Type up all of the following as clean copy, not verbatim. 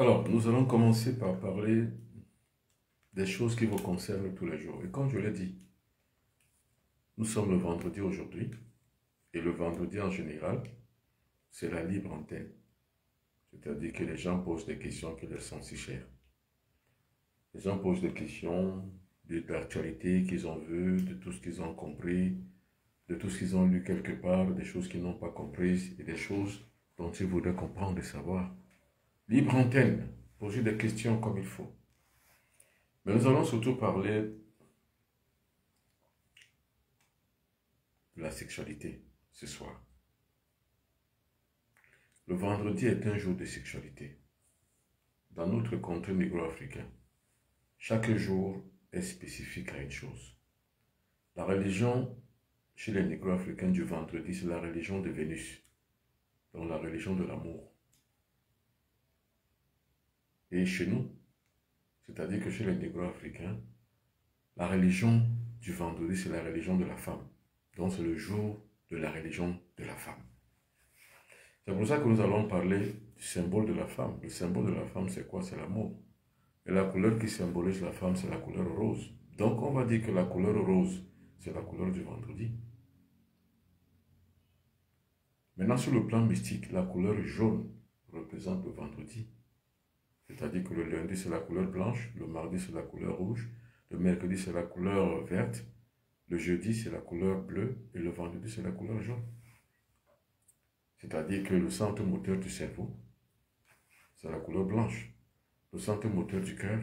Alors, nous allons commencer par parler des choses qui vous concernent tous les jours. Et comme je l'ai dit, nous sommes le vendredi aujourd'hui, et le vendredi en général, c'est la libre antenne. C'est-à-dire que les gens posent des questions qui leur sont si chères. Les gens posent des questions de l'actualité qu'ils ont vues, de tout ce qu'ils ont compris, de tout ce qu'ils ont lu quelque part, des choses qu'ils n'ont pas comprises et des choses dont ils voudraient comprendre et savoir. Libre antenne, poser des questions comme il faut. Mais nous allons surtout parler de la sexualité ce soir. Le vendredi est un jour de sexualité. Dans notre contrée négro-africain, chaque jour est spécifique à une chose. La religion chez les négro-africains du vendredi, c'est la religion de Vénus, donc la religion de l'amour. Et chez nous, c'est-à-dire que chez les négro-africains, la religion du vendredi, c'est la religion de la femme. Donc c'est le jour de la religion de la femme. C'est pour ça que nous allons parler du symbole de la femme. Le symbole de la femme, c'est quoi? C'est l'amour. Et la couleur qui symbolise la femme, c'est la couleur rose. Donc on va dire que la couleur rose, c'est la couleur du vendredi. Maintenant, sur le plan mystique, la couleur jaune représente le vendredi. C'est-à-dire que le lundi, c'est la couleur blanche, le mardi, c'est la couleur rouge, le mercredi, c'est la couleur verte, le jeudi, c'est la couleur bleue, et le vendredi, c'est la couleur jaune. C'est-à-dire que le centre moteur du cerveau, c'est la couleur blanche. Le centre moteur du cœur,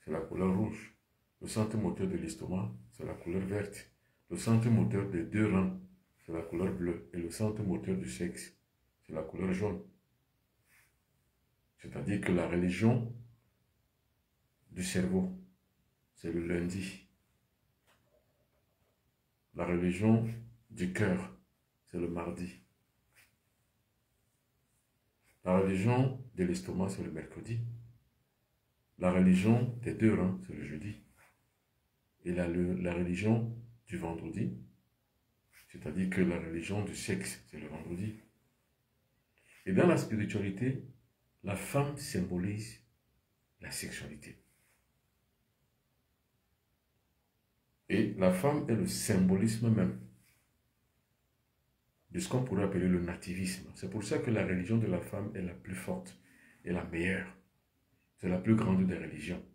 c'est la couleur rouge. Le centre moteur de l'estomac, c'est la couleur verte. Le centre moteur des deux reins, c'est la couleur bleue. Et le centre moteur du sexe, c'est la couleur jaune. C'est-à-dire que la religion du cerveau, c'est le lundi. La religion du cœur, c'est le mardi. La religion de l'estomac, c'est le mercredi. La religion des deux reins, c'est le jeudi. Et la religion du vendredi, c'est-à-dire que la religion du sexe, c'est le vendredi. Et dans la spiritualité, la femme symbolise la sexualité. Et la femme est le symbolisme même de ce qu'on pourrait appeler le nativisme. C'est pour ça que la religion de la femme est la plus forte et la meilleure. C'est la plus grande des religions.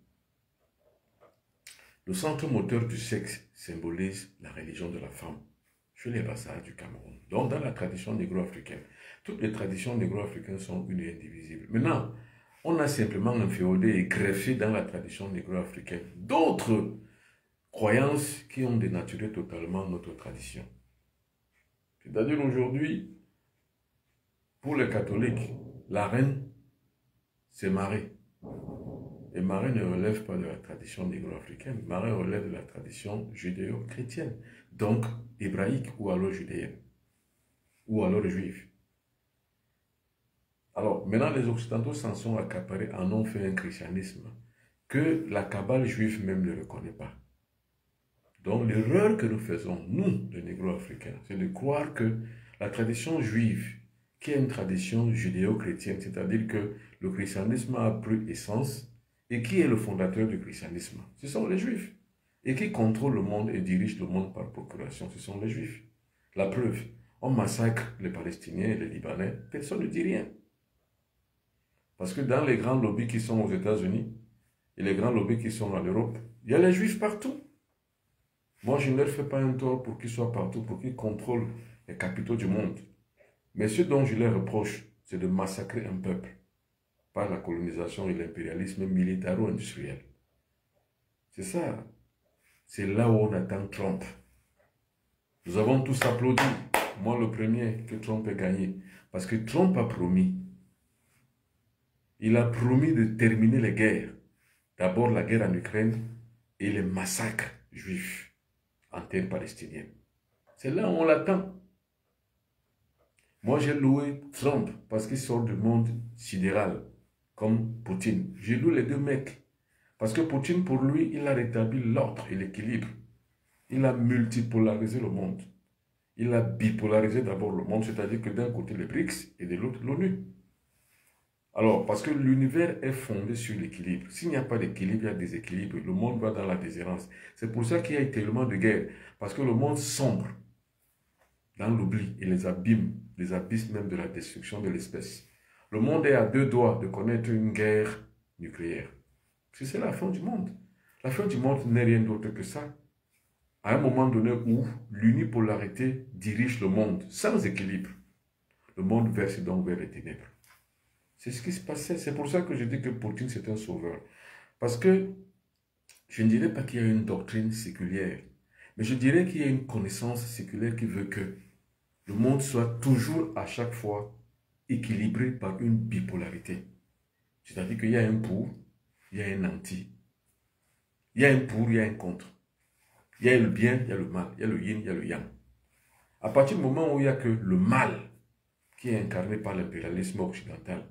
Le centre moteur du sexe symbolise la religion de la femme chez les Bassas du Cameroun. Donc dans la tradition négro-africaine, toutes les traditions négro-africaines sont une et indivisibles. Maintenant, on a simplement inféodé et greffé dans la tradition négro-africaine d'autres croyances qui ont dénaturé totalement notre tradition. C'est-à-dire aujourd'hui, pour les catholiques, la reine, c'est Marie. Et Marie ne relève pas de la tradition négro-africaine, Marie relève de la tradition judéo-chrétienne, donc hébraïque ou alors judéenne, ou alors juive. Alors, maintenant, les Occidentaux s'en sont accaparés, en ont fait un christianisme que la cabale juive même ne reconnaît pas. Donc, l'erreur que nous faisons, nous, les négro-africains, c'est de croire que la tradition juive, qui est une tradition judéo-chrétienne, c'est-à-dire que le christianisme a pris essence, et qui est le fondateur du christianisme? Ce sont les juifs. Et qui contrôle le monde et dirige le monde par procuration? Ce sont les juifs. La preuve, on massacre les Palestiniens et les Libanais, personne ne dit rien. Parce que dans les grands lobbies qui sont aux États-Unis et les grands lobbies qui sont en Europe, il y a les juifs partout. Moi, je ne leur fais pas un tort pour qu'ils soient partout, pour qu'ils contrôlent les capitaux du monde. Mais ce dont je leur reproche, c'est de massacrer un peuple par la colonisation et l'impérialisme militaro-industriel. C'est ça. C'est là où on attend Trump. Nous avons tous applaudi, moi le premier, que Trump ait gagné. Parce que Trump a promis. Il a promis de terminer les guerres. D'abord la guerre en Ukraine et les massacres juifs en terre palestinienne. C'est là où on l'attend. Moi j'ai loué Trump parce qu'il sort du monde sidéral. Comme Poutine. J'ai lu les deux mecs. Parce que Poutine, pour lui, il a rétabli l'ordre et l'équilibre. Il a multipolarisé le monde. Il a bipolarisé d'abord le monde, c'est-à-dire que d'un côté les BRICS et de l'autre l'ONU. Alors, parce que l'univers est fondé sur l'équilibre. S'il n'y a pas d'équilibre, il y a déséquilibre. Le monde va dans la déshérence. C'est pour ça qu'il y a tellement de guerres. Parce que le monde sombre dans l'oubli et les abysses même de la destruction de l'espèce. Le monde est à deux doigts de connaître une guerre nucléaire. C'est la fin du monde. La fin du monde n'est rien d'autre que ça. À un moment donné où l'unipolarité dirige le monde sans équilibre, le monde verse donc vers les ténèbres. C'est ce qui se passait. C'est pour ça que je dis que Poutine, c'est un sauveur. Parce que je ne dirais pas qu'il y a une doctrine séculière, mais je dirais qu'il y a une connaissance séculaire qui veut que le monde soit toujours, à chaque fois, équilibré par une bipolarité. C'est-à-dire qu'il y a un pour, il y a un anti. Il y a un pour, il y a un contre. Il y a le bien, il y a le mal. Il y a le yin, il y a le yang. À partir du moment où il n'y a que le mal qui est incarné par l'impérialisme occidental,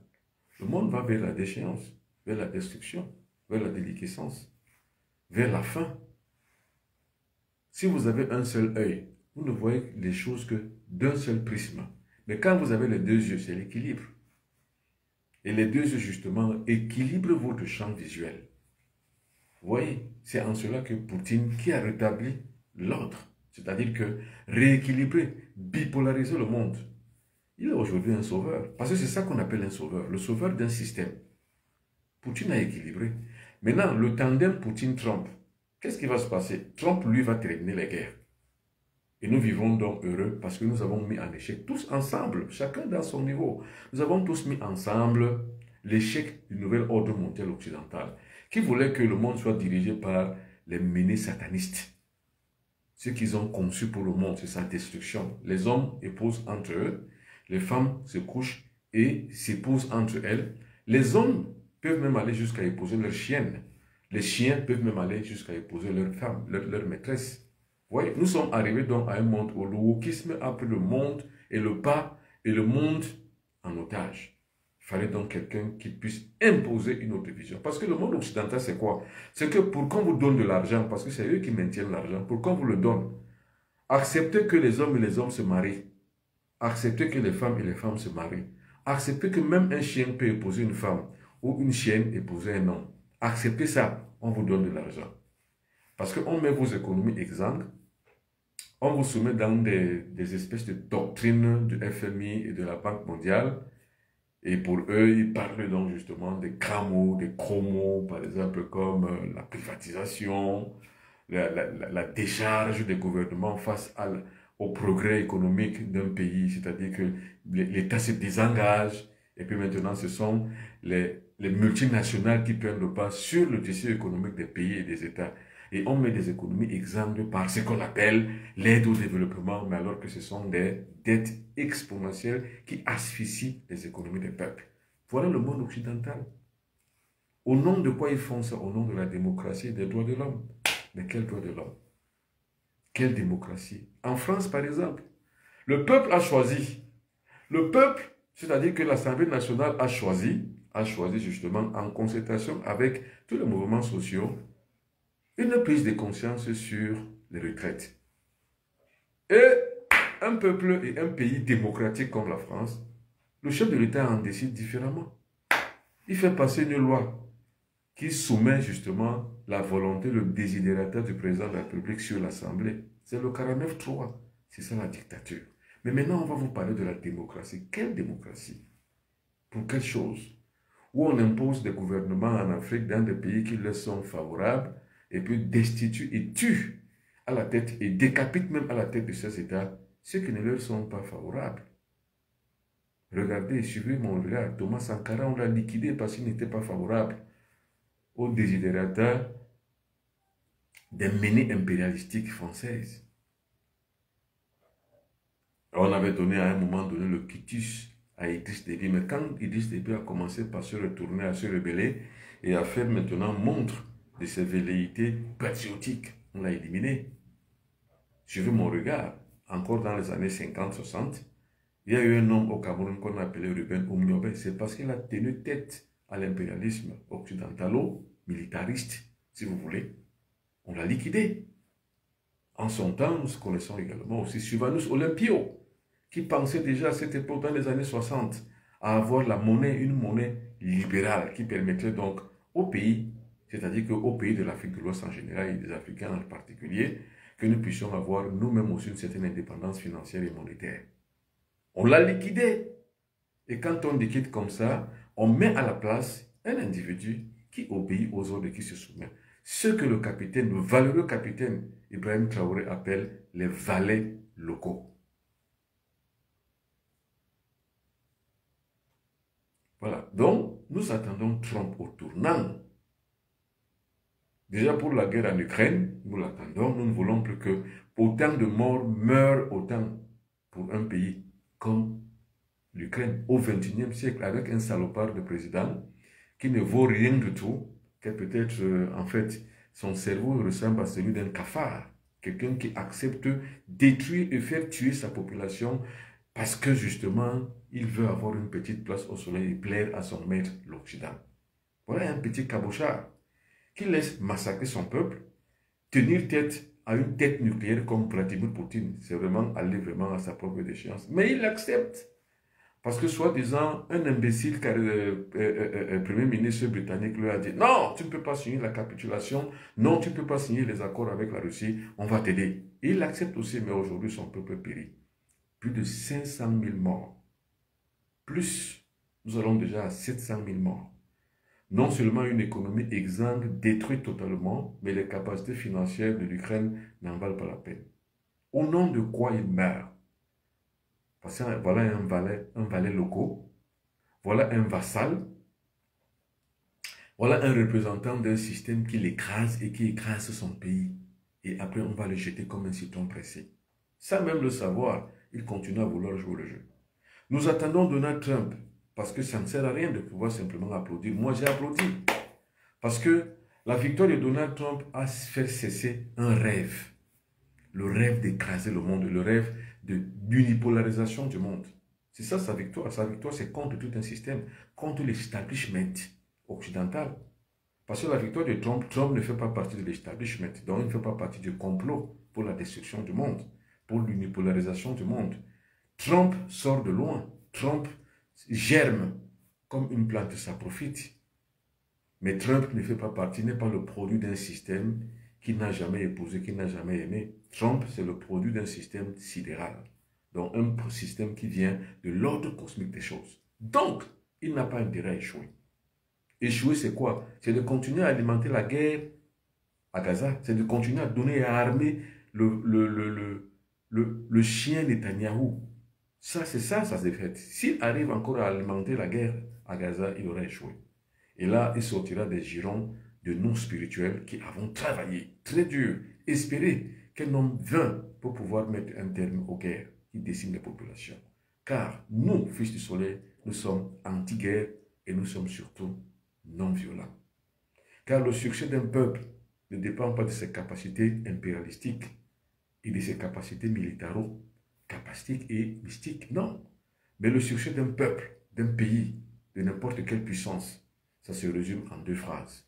le monde va vers la déchéance, vers la destruction, vers la déliquescence, vers la fin. Si vous avez un seul œil, vous ne voyez les choses que d'un seul prisme. Mais quand vous avez les deux yeux, c'est l'équilibre. Et les deux yeux, justement, équilibrent votre champ visuel. Vous voyez, c'est en cela que Poutine, qui a rétabli l'ordre, c'est-à-dire que rééquilibrer, bipolariser le monde, il est aujourd'hui un sauveur. Parce que c'est ça qu'on appelle un sauveur, le sauveur d'un système. Poutine a équilibré. Maintenant, le tandem Poutine-Trump, qu'est-ce qui va se passer? Trump, lui, va terminer les guerres. Et nous vivons donc heureux parce que nous avons mis en échec, tous ensemble, chacun dans son niveau. Nous avons tous mis ensemble l'échec du nouvel ordre mondial occidental qui voulait que le monde soit dirigé par les menées satanistes. Ce qu'ils ont conçu pour le monde, c'est sa destruction. Les hommes épousent entre eux, les femmes se couchent et s'épousent entre elles. Les hommes peuvent même aller jusqu'à épouser leurs chiennes. Les chiens peuvent même aller jusqu'à épouser leur femme, leur maîtresse. Oui, nous sommes arrivés donc à un monde où le wokisme a pris le monde et le pas et le monde en otage. Il fallait donc quelqu'un qui puisse imposer une autre vision. Parce que le monde occidental, c'est quoi? C'est que pour qu'on vous donne de l'argent, parce que c'est eux qui maintiennent l'argent, pour qu'on vous le donne, acceptez que les hommes et les hommes se marient. Acceptez que les femmes et les femmes se marient. Acceptez que même un chien peut épouser une femme ou une chienne épouser un homme. Acceptez ça, on vous donne de l'argent. Parce qu'on met vos économies exsangues, on vous soumet dans des espèces de doctrines du FMI et de la Banque mondiale. Et pour eux, ils parlent donc justement des grands mots, des gros mots, par exemple comme la privatisation, la décharge des gouvernements face au progrès économique d'un pays. C'est-à-dire que l'État se désengage. Et puis maintenant, ce sont les multinationales qui prennent le pas sur le tissu économique des pays et des États. Et on met des économies exsangues par ce qu'on appelle l'aide au développement, mais alors que ce sont des dettes exponentielles qui asphyxient les économies des peuples. Voilà le monde occidental. Au nom de quoi ils font ça? Au nom de la démocratie et des droits de l'homme. Mais quels droits de l'homme? Quelle démocratie? En France, par exemple, le peuple a choisi. Le peuple, c'est-à-dire que l'Assemblée nationale a choisi justement en concertation avec tous les mouvements sociaux, une prise de conscience sur les retraites. Et un peuple et un pays démocratique comme la France, le chef de l'État en décide différemment. Il fait passer une loi qui soumet justement la volonté, le désidérateur du président de la République sur l'Assemblée. C'est le 49-3. C'est ça la dictature. Mais maintenant, on va vous parler de la démocratie. Quelle démocratie? Pour quelle chose? Où on impose des gouvernements en Afrique dans des pays qui leur sont favorables et puis destitue et tue à la tête et décapite même à la tête de ces États ceux qui ne leur sont pas favorables. Regardez, suivez mon regard, Thomas Sankara, on l'a liquidé parce qu'il n'était pas favorable aux désidérateurs des menées impérialistiques françaises. On avait donné à un moment donné le quitus à Idriss Déby, mais quand Idriss Déby a commencé par se retourner, à se rebeller et à faire maintenant montre de ses velléités patriotiques, on l'a éliminé. Suivez mon regard, encore dans les années 50-60, il y a eu un homme au Cameroun qu'on appelait Ruben Oumniobé. C'est parce qu'il a tenu tête à l'impérialisme occidentalo-militariste, si vous voulez. On l'a liquidé. En son temps, nous connaissons également aussi Sylvanus Olympio, qui pensait déjà à cette époque, dans les années 60, à avoir la monnaie, une monnaie libéral qui permettrait donc au pays, c'est-à-dire qu'au pays de l'Afrique de l'Ouest en général et des Africains en particulier, que nous puissions avoir nous-mêmes aussi une certaine indépendance financière et monétaire. On l'a liquidé. Et quand on liquide comme ça, on met à la place un individu qui obéit aux ordres et qui se soumet. Ce que le capitaine, le valeureux capitaine Ibrahim Traoré appelle les valets locaux. Voilà. Donc, nous attendons Trump au tournant. Déjà pour la guerre en Ukraine, nous l'attendons. Nous ne voulons plus que autant de morts meurent autant pour un pays comme l'Ukraine au XXIe siècle avec un salopard de président qui ne vaut rien du tout, que peut-être, en fait, son cerveau ressemble à celui d'un cafard. Quelqu'un qui accepte détruire et faire tuer sa population parce que justement, il veut avoir une petite place au soleil et plaire à son maître, l'Occident. Voilà un petit cabochard qui laisse massacrer son peuple, tenir tête à une tête nucléaire comme Vladimir Poutine. C'est vraiment aller vraiment à sa propre déchéance. Mais il accepte. Parce que soi-disant, un imbécile, Premier ministre britannique lui a dit « Non, tu ne peux pas signer la capitulation. Non, tu ne peux pas signer les accords avec la Russie. On va t'aider. » Il accepte aussi, mais aujourd'hui, son peuple périt. Plus de 500 000 morts. Plus, nous allons déjà à 700 000 morts. Non seulement une économie exsangue, détruite totalement, mais les capacités financières de l'Ukraine n'en valent pas la peine. Au nom de quoi il meurt? Parce que voilà un valet local, voilà un vassal, voilà un représentant d'un système qui l'écrase et qui écrase son pays. Et après, on va le jeter comme un citron pressé. Sans même le savoir, il continue à vouloir jouer le jeu. Nous attendons Donald Trump, parce que ça ne sert à rien de pouvoir simplement applaudir. Moi, j'ai applaudi. Parce que la victoire de Donald Trump a fait cesser un rêve. Le rêve d'écraser le monde, le rêve d'unipolarisation du monde. C'est ça sa victoire. Sa victoire, c'est contre tout un système, contre l'establishment occidental. Parce que la victoire de Trump, Trump ne fait pas partie de l'establishment, donc il ne fait pas partie du complot pour la destruction du monde, pour l'unipolarisation du monde. Trump sort de loin. Trump germe comme une plante saprophyte. Mais Trump ne fait pas partie, n'est pas le produit d'un système qui n'a jamais épousé, qui n'a jamais aimé. Trump, c'est le produit d'un système sidéral. Donc, un système qui vient de l'ordre cosmique des choses. Donc, il n'a pas intérêt à échouer. Échouer, c'est quoi? C'est de continuer à alimenter la guerre à Gaza. C'est de continuer à donner et à armer le chien Netanyahou. Ça, c'est ça, sa défaite. S'il arrive encore à alimenter la guerre à Gaza, il aura échoué. Et là, il sortira des girons de nous spirituels qui avons travaillé très dur, espéré qu'un homme vint pour pouvoir mettre un terme aux guerres qui déciment les populations. Car nous, fils du soleil, nous sommes anti-guerre et nous sommes surtout non-violents. Car le succès d'un peuple ne dépend pas de ses capacités impérialistiques et de ses capacités militaro-capacités et mystiques, non. Mais le succès d'un peuple, d'un pays, de n'importe quelle puissance, ça se résume en deux phrases.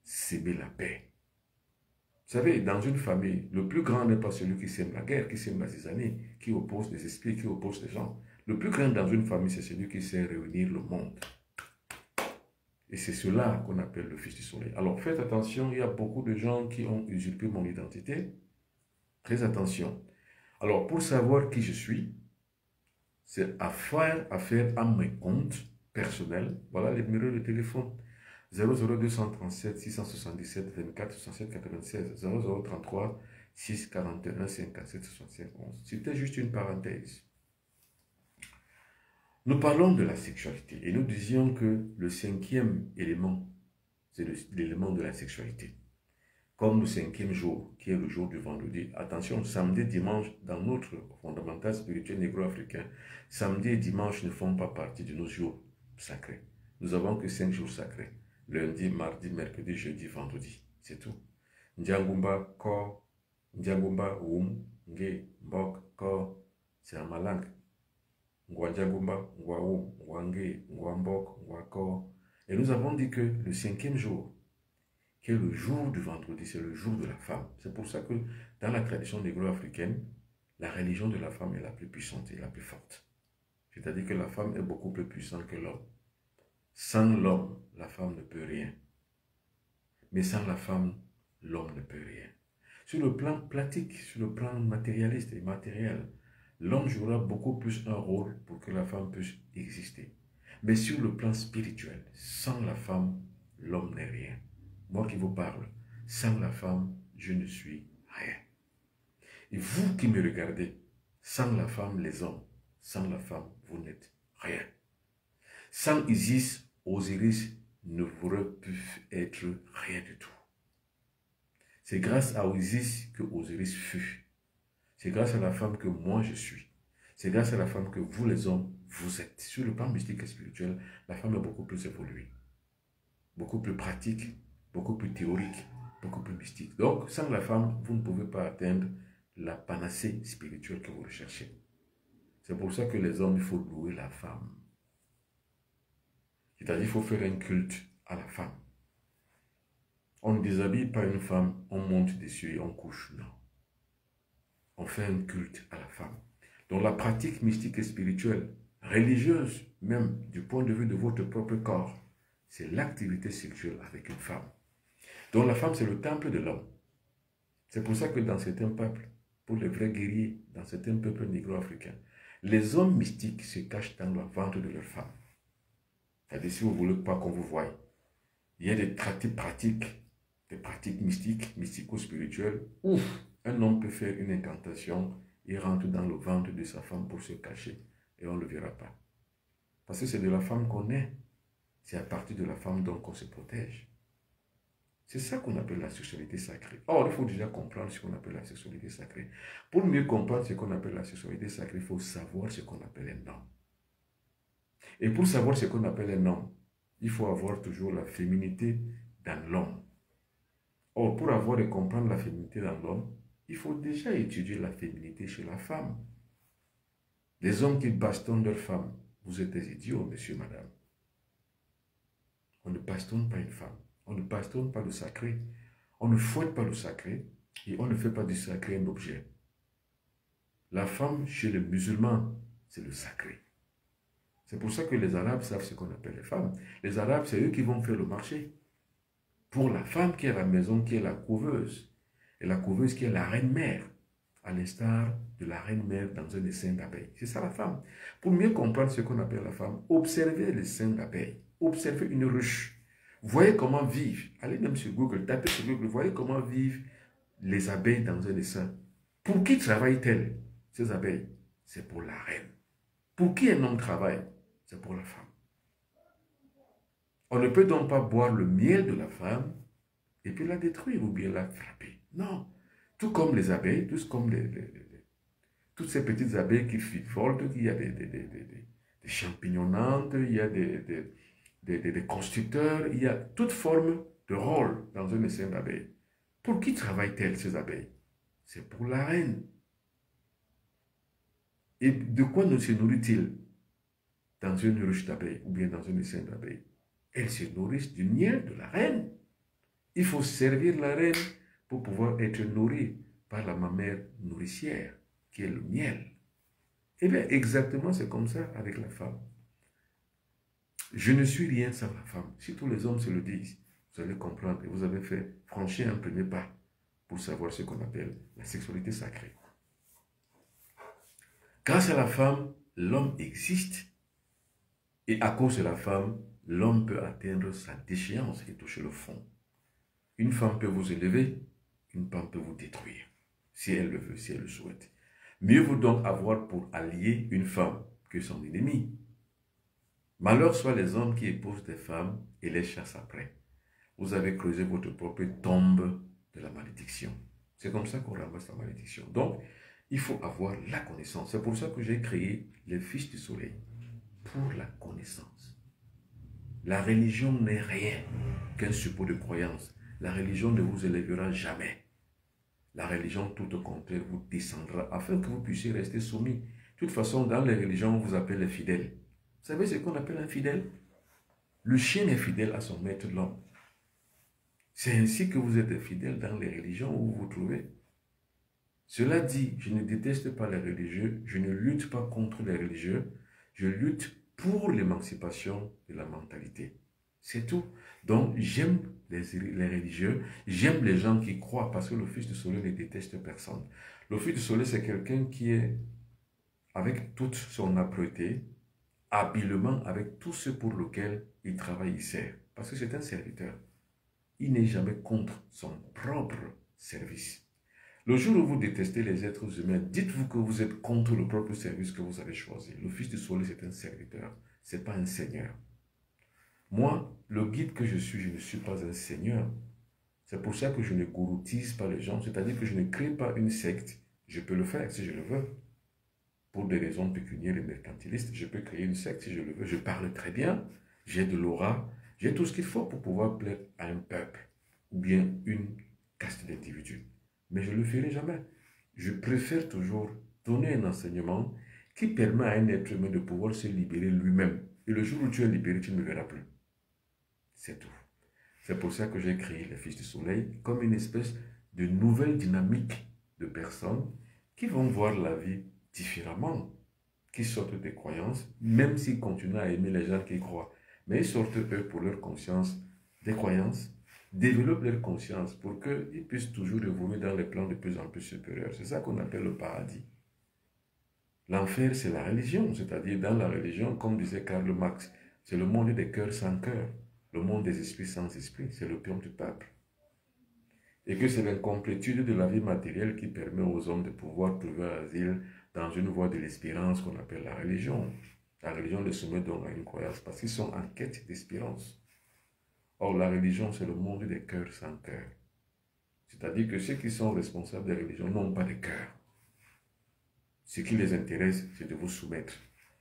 S'aimer la paix. Vous savez, dans une famille, le plus grand n'est pas celui qui sème la guerre, qui sème la zizanie, qui oppose des esprits, qui oppose les gens. Le plus grand dans une famille, c'est celui qui sait réunir le monde. Et c'est cela qu'on appelle le fils du soleil. Alors faites attention, il y a beaucoup de gens qui ont usurpé mon identité. Très attention. Alors pour savoir qui je suis, c'est affaire à mes comptes personnels. Voilà les numéros de téléphone. 00237 677 24 67 96 0033 641 57 65 11. C'était juste une parenthèse. Nous parlons de la sexualité et nous disions que le cinquième élément, c'est l'élément de la sexualité. Comme le cinquième jour, qui est le jour du vendredi. Attention, samedi, dimanche, dans notre fondamental spirituel négro-africain, samedi et dimanche ne font pas partie de nos jours sacrés. Nous avons que 5 jours sacrés. Lundi, mardi, mercredi, jeudi, vendredi. C'est tout. Ndjangumba, Ko, Ndjangumba, Oum, Nge, Mbok, Ko, c'est en ma langue. Ngwandjangumba, Ngwaoum, Ngwange, Ngwambok, Ngwako. Et nous avons dit que le cinquième jour, qui est le jour du vendredi, c'est le jour de la femme. C'est pour ça que dans la tradition négro-africaine, la religion de la femme est la plus puissante et la plus forte. C'est-à-dire que la femme est beaucoup plus puissante que l'homme. Sans l'homme, la femme ne peut rien. Mais sans la femme, l'homme ne peut rien. Sur le plan pratique, sur le plan matérialiste et matériel, l'homme jouera beaucoup plus un rôle pour que la femme puisse exister. Mais sur le plan spirituel, sans la femme, l'homme n'est rien. Moi qui vous parle, sans la femme, je ne suis rien. Et vous qui me regardez, sans la femme, les hommes, sans la femme, vous n'êtes rien. Sans Isis, Osiris ne pourrait plus être rien du tout. C'est grâce à Isis que Osiris fut. C'est grâce à la femme que moi je suis. C'est grâce à la femme que vous les hommes, vous êtes. Sur le plan mystique et spirituel, la femme est beaucoup plus évoluée, beaucoup plus pratique, beaucoup plus théorique, beaucoup plus mystique. Donc, sans la femme, vous ne pouvez pas atteindre la panacée spirituelle que vous recherchez. C'est pour ça que les hommes, il faut louer la femme. C'est-à-dire qu'il faut faire un culte à la femme. On ne déshabille pas une femme, on monte dessus et on couche. Non. On fait un culte à la femme. Donc la pratique mystique et spirituelle, religieuse même, du point de vue de votre propre corps, c'est l'activité sexuelle avec une femme. Donc la femme, c'est le temple de l'homme. C'est pour ça que dans certains peuples, pour les vrais guerriers, dans certains peuples négro-africains, les hommes mystiques se cachent dans le ventre de leurs femmes. C'est-à-dire, si vous ne voulez pas qu'on vous voie, il y a des pratiques mystiques, mystico-spirituelles, où un homme peut faire une incantation, il rentre dans le ventre de sa femme pour se cacher, et on ne le verra pas. Parce que c'est de la femme qu'on est. C'est à partir de la femme donc qu'on se protège. C'est ça qu'on appelle la sexualité sacrée. Or, il faut déjà comprendre ce qu'on appelle la sexualité sacrée. Pour mieux comprendre ce qu'on appelle la sexualité sacrée, il faut savoir ce qu'on appelle un homme. Et pour savoir ce qu'on appelle un homme, il faut avoir toujours la féminité dans l'homme. Or, pour avoir et comprendre la féminité dans l'homme, il faut déjà étudier la féminité chez la femme. Les hommes qui bastonnent leurs femmes, vous êtes des idiots, monsieur, madame. On ne bastonne pas une femme. On ne bastonne pas le sacré. On ne fouette pas le sacré. Et on ne fait pas du sacré un objet. La femme, chez les musulmans, c'est le sacré. C'est pour ça que les Arabes savent ce qu'on appelle les femmes. Les Arabes, c'est eux qui vont faire le marché. Pour la femme qui est à la maison, qui est la couveuse. Et la couveuse qui est la reine-mère. À l'instar de la reine-mère dans un essaim d'abeilles. C'est ça la femme. Pour mieux comprendre ce qu'on appelle la femme, observez les seins d'abeilles. Observez une ruche. Voyez comment vivent. Allez même sur Google, tapez sur Google, voyez comment vivent les abeilles dans un essaim. Pour qui travaillent-elles, ces abeilles? C'est pour la reine. Pour qui un homme travaille? C'est pour la femme. On ne peut donc pas boire le miel de la femme et puis la détruire ou bien la frapper. Non. Tout comme les abeilles, toutes ces petites abeilles qui volent, il y a des champignonnantes, il y a des constructeurs, il y a toute forme de rôle dans un essaim d'abeilles. Pour qui travaillent-elles ces abeilles? C'est pour la reine. Et de quoi se nourrit-il dans une ruche d'abeilles ou bien dans un essaim d'abeilles? Elles se nourrissent du miel de la reine. Il faut servir la reine pour pouvoir être nourri par la mamère nourricière, qui est le miel. Eh bien, exactement, c'est comme ça avec la femme. Je ne suis rien sans la femme. Si tous les hommes se le disent, vous allez comprendre et vous avez fait franchir un premier pas pour savoir ce qu'on appelle la sexualité sacrée. Grâce à la femme, l'homme existe et à cause de la femme, l'homme peut atteindre sa déchéance et toucher le fond. Une femme peut vous élever, une femme peut vous détruire, si elle le veut, si elle le souhaite. Mieux vaut donc avoir pour allié une femme que son ennemi. Malheur soit les hommes qui épousent des femmes et les chassent après. Vous avez creusé votre propre tombe de la malédiction. C'est comme ça qu'on ramasse la malédiction. Donc, il faut avoir la connaissance. C'est pour ça que j'ai créé les Fils du Soleil. Pour la connaissance. La religion n'est rien qu'un suppôt de croyance. La religion ne vous élèvera jamais. La religion, tout au contraire, vous descendra afin que vous puissiez rester soumis. De toute façon, dans les religions, on vous appelle les fidèles. Vous savez ce qu'on appelle un fidèle? Le chien est fidèle à son maître l'homme. C'est ainsi que vous êtes fidèle dans les religions où vous vous trouvez. Cela dit, je ne déteste pas les religieux, je ne lutte pas contre les religieux, je lutte pour l'émancipation de la mentalité. C'est tout. Donc, j'aime les religieux, j'aime les gens qui croient, parce que le Fils du Soleil ne déteste personne. Le Fils du Soleil, c'est quelqu'un qui est, avec toute son âpreté, habilement, avec tout ce pour lequel il travaille, il sert. Parce que c'est un serviteur. Il n'est jamais contre son propre service. Le jour où vous détestez les êtres humains, dites-vous que vous êtes contre le propre service que vous avez choisi. Le Fils du Soleil, c'est un serviteur, ce n'est pas un seigneur. Moi, le guide que je ne suis pas un seigneur. C'est pour ça que je ne gouroutise pas les gens, c'est-à-dire que je ne crée pas une secte. Je peux le faire si je le veux. Pour des raisons pécuniaires et mercantilistes, je peux créer une secte si je le veux. Je parle très bien, j'ai de l'aura, j'ai tout ce qu'il faut pour pouvoir plaire à un peuple ou bien une caste d'individus. Mais je ne le ferai jamais. Je préfère toujours donner un enseignement qui permet à un être humain de pouvoir se libérer lui-même. Et le jour où tu es libéré, tu ne me verras plus. C'est tout. C'est pour ça que j'ai créé les Fils du Soleil comme une espèce de nouvelle dynamique de personnes qui vont voir la vie différemment, qui sortent des croyances, même s'ils continuent à aimer les gens qui croient. Mais ils sortent, eux, pour leur conscience, des croyances, développent leur conscience pour qu'ils puissent toujours évoluer dans les plans de plus en plus supérieurs. C'est ça qu'on appelle le paradis. L'enfer, c'est la religion, c'est-à-dire dans la religion, comme disait Karl Marx, c'est le monde des cœurs sans cœur, le monde des esprits sans esprit, c'est l'opium du peuple. Et que c'est l'incomplétude de la vie matérielle qui permet aux hommes de pouvoir trouver asile dans une voie de l'espérance qu'on appelle la religion. La religion les soumet donc à une croyance parce qu'ils sont en quête d'espérance. Or, la religion, c'est le monde des cœurs sans cœur. C'est-à-dire que ceux qui sont responsables des religions n'ont pas de cœur. Ce qui les intéresse, c'est de vous soumettre.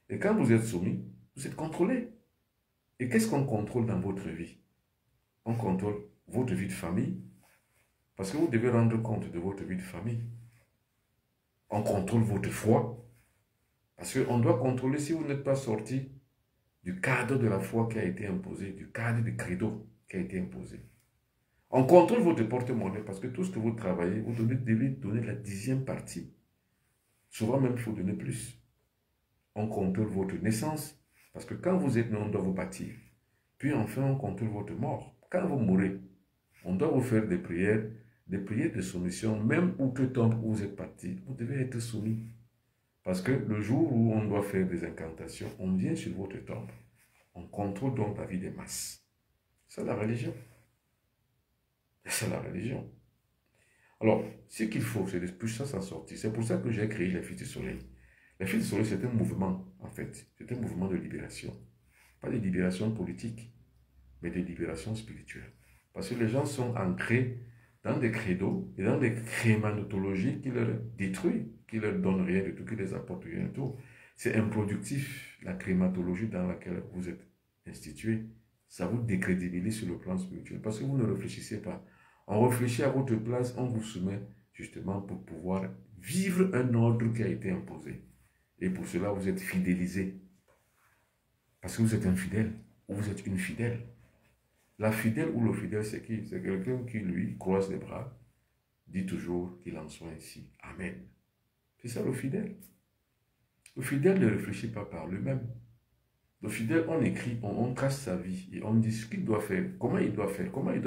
Et quand vous êtes soumis, vous êtes contrôlé. Et qu'est-ce qu'on contrôle dans votre vie? On contrôle votre vie de famille, parce que vous devez rendre compte de votre vie de famille. On contrôle votre foi, parce qu'on doit contrôler si vous n'êtes pas sorti du cadre de la foi qui a été imposé, du cadre du credo qui a été imposé. On contrôle votre porte-monnaie, parce que tout ce que vous travaillez, vous devez donner la 10e partie. Souvent même, il faut donner plus. On contrôle votre naissance, parce que quand vous êtes né, on doit vous bâtir. Puis enfin, on contrôle votre mort. Quand vous mourrez, on doit vous faire des prières de soumission, même où que tombe où vous êtes parti, vous devez être soumis. Parce que le jour où on doit faire des incantations, on vient sur votre tombe. On contrôle donc la vie des masses. C'est la religion. C'est la religion. Alors, ce qu'il faut, c'est de plus ça s'en sortir. C'est pour ça que j'ai créé les Fils du Soleil. Les Fils du Soleil, c'est un mouvement, en fait. C'est un mouvement de libération. Pas de libération politique, mais de libération spirituelle. Parce que les gens sont ancrés dans des credos et dans des crématologies qui leur détruisent, qui leur donnent rien du tout, qui les apportent rien du tout. C'est improductif, la crématologie dans laquelle vous êtes institué. Ça vous décrédibilise sur le plan spirituel parce que vous ne réfléchissez pas. On réfléchit à votre place, on vous soumet justement pour pouvoir vivre un ordre qui a été imposé. Et pour cela, vous êtes fidélisé. Parce que vous êtes un fidèle ou vous êtes une fidèle. La fidèle ou le fidèle, c'est qui? C'est quelqu'un qui, lui, croise les bras, dit toujours qu'il en soit ainsi. Amen. C'est ça le fidèle. Le fidèle ne réfléchit pas par lui-même. Le fidèle, on écrit, on trace sa vie et on dit ce qu'il doit faire, comment il doit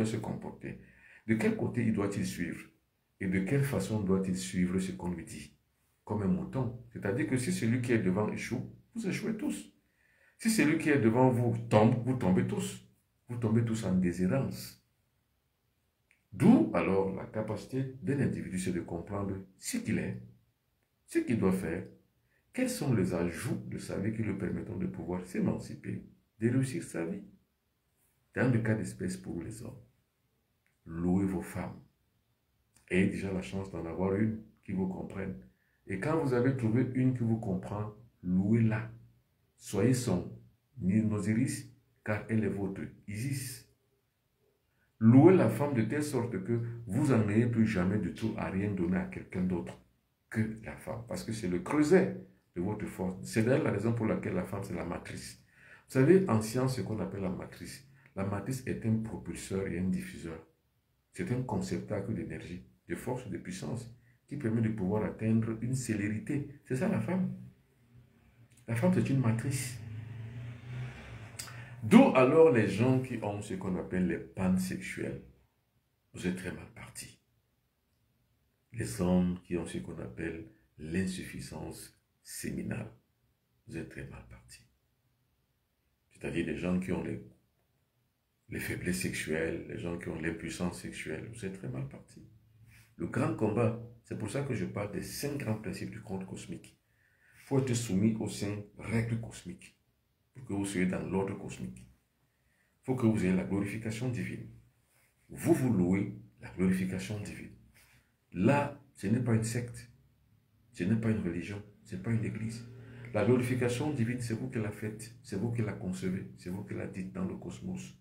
se comporter, de quel côté il doit-il suivre et de quelle façon doit-il suivre ce qu'on lui dit. Comme un mouton. C'est-à-dire que si celui qui est devant échoue, vous échouez tous. Si celui qui est devant vous tombe, vous tombez tous. Vous tombez tous en déshérence. D'où alors la capacité d'un individu, c'est de comprendre ce qu'il est, ce qu'il doit faire, quels sont les ajouts de sa vie qui lui permettront de pouvoir s'émanciper, de réussir sa vie. Dans le cas d'espèce pour les hommes, louez vos femmes. Ayez déjà la chance d'en avoir une qui vous comprenne. Et quand vous avez trouvé une qui vous comprend, louez-la. Soyez son Osiris, car elle est votre Isis. Louez la femme de telle sorte que vous n'en ayez plus jamais de tout à rien donner à quelqu'un d'autre que la femme. Parce que c'est le creuset de votre force. C'est d'ailleurs la raison pour laquelle la femme, c'est la matrice. Vous savez, en science, ce qu'on appelle la matrice. La matrice est un propulseur et un diffuseur. C'est un conceptacle d'énergie, de force, de puissance, qui permet de pouvoir atteindre une célérité. C'est ça la femme. La femme, c'est une matrice. D'où alors les gens qui ont ce qu'on appelle les pansexuels. Vous êtes très mal partis. Les hommes qui ont ce qu'on appelle l'insuffisance séminale. Vous êtes très mal partis. C'est-à-dire les gens qui ont les faiblesses sexuelles, les gens qui ont l'impuissance sexuelle. Vous êtes très mal partis. Le grand combat, c'est pour ça que je parle des 5 grands principes du code cosmique. Il faut être soumis aux 5 règles cosmiques pour que vous soyez dans l'ordre cosmique. Il faut que vous ayez la glorification divine. Vous louez la glorification divine. Là, ce n'est pas une secte, ce n'est pas une religion, ce n'est pas une église. La glorification divine, c'est vous qui la faites, c'est vous qui la concevez, c'est vous qui la dites dans le cosmos.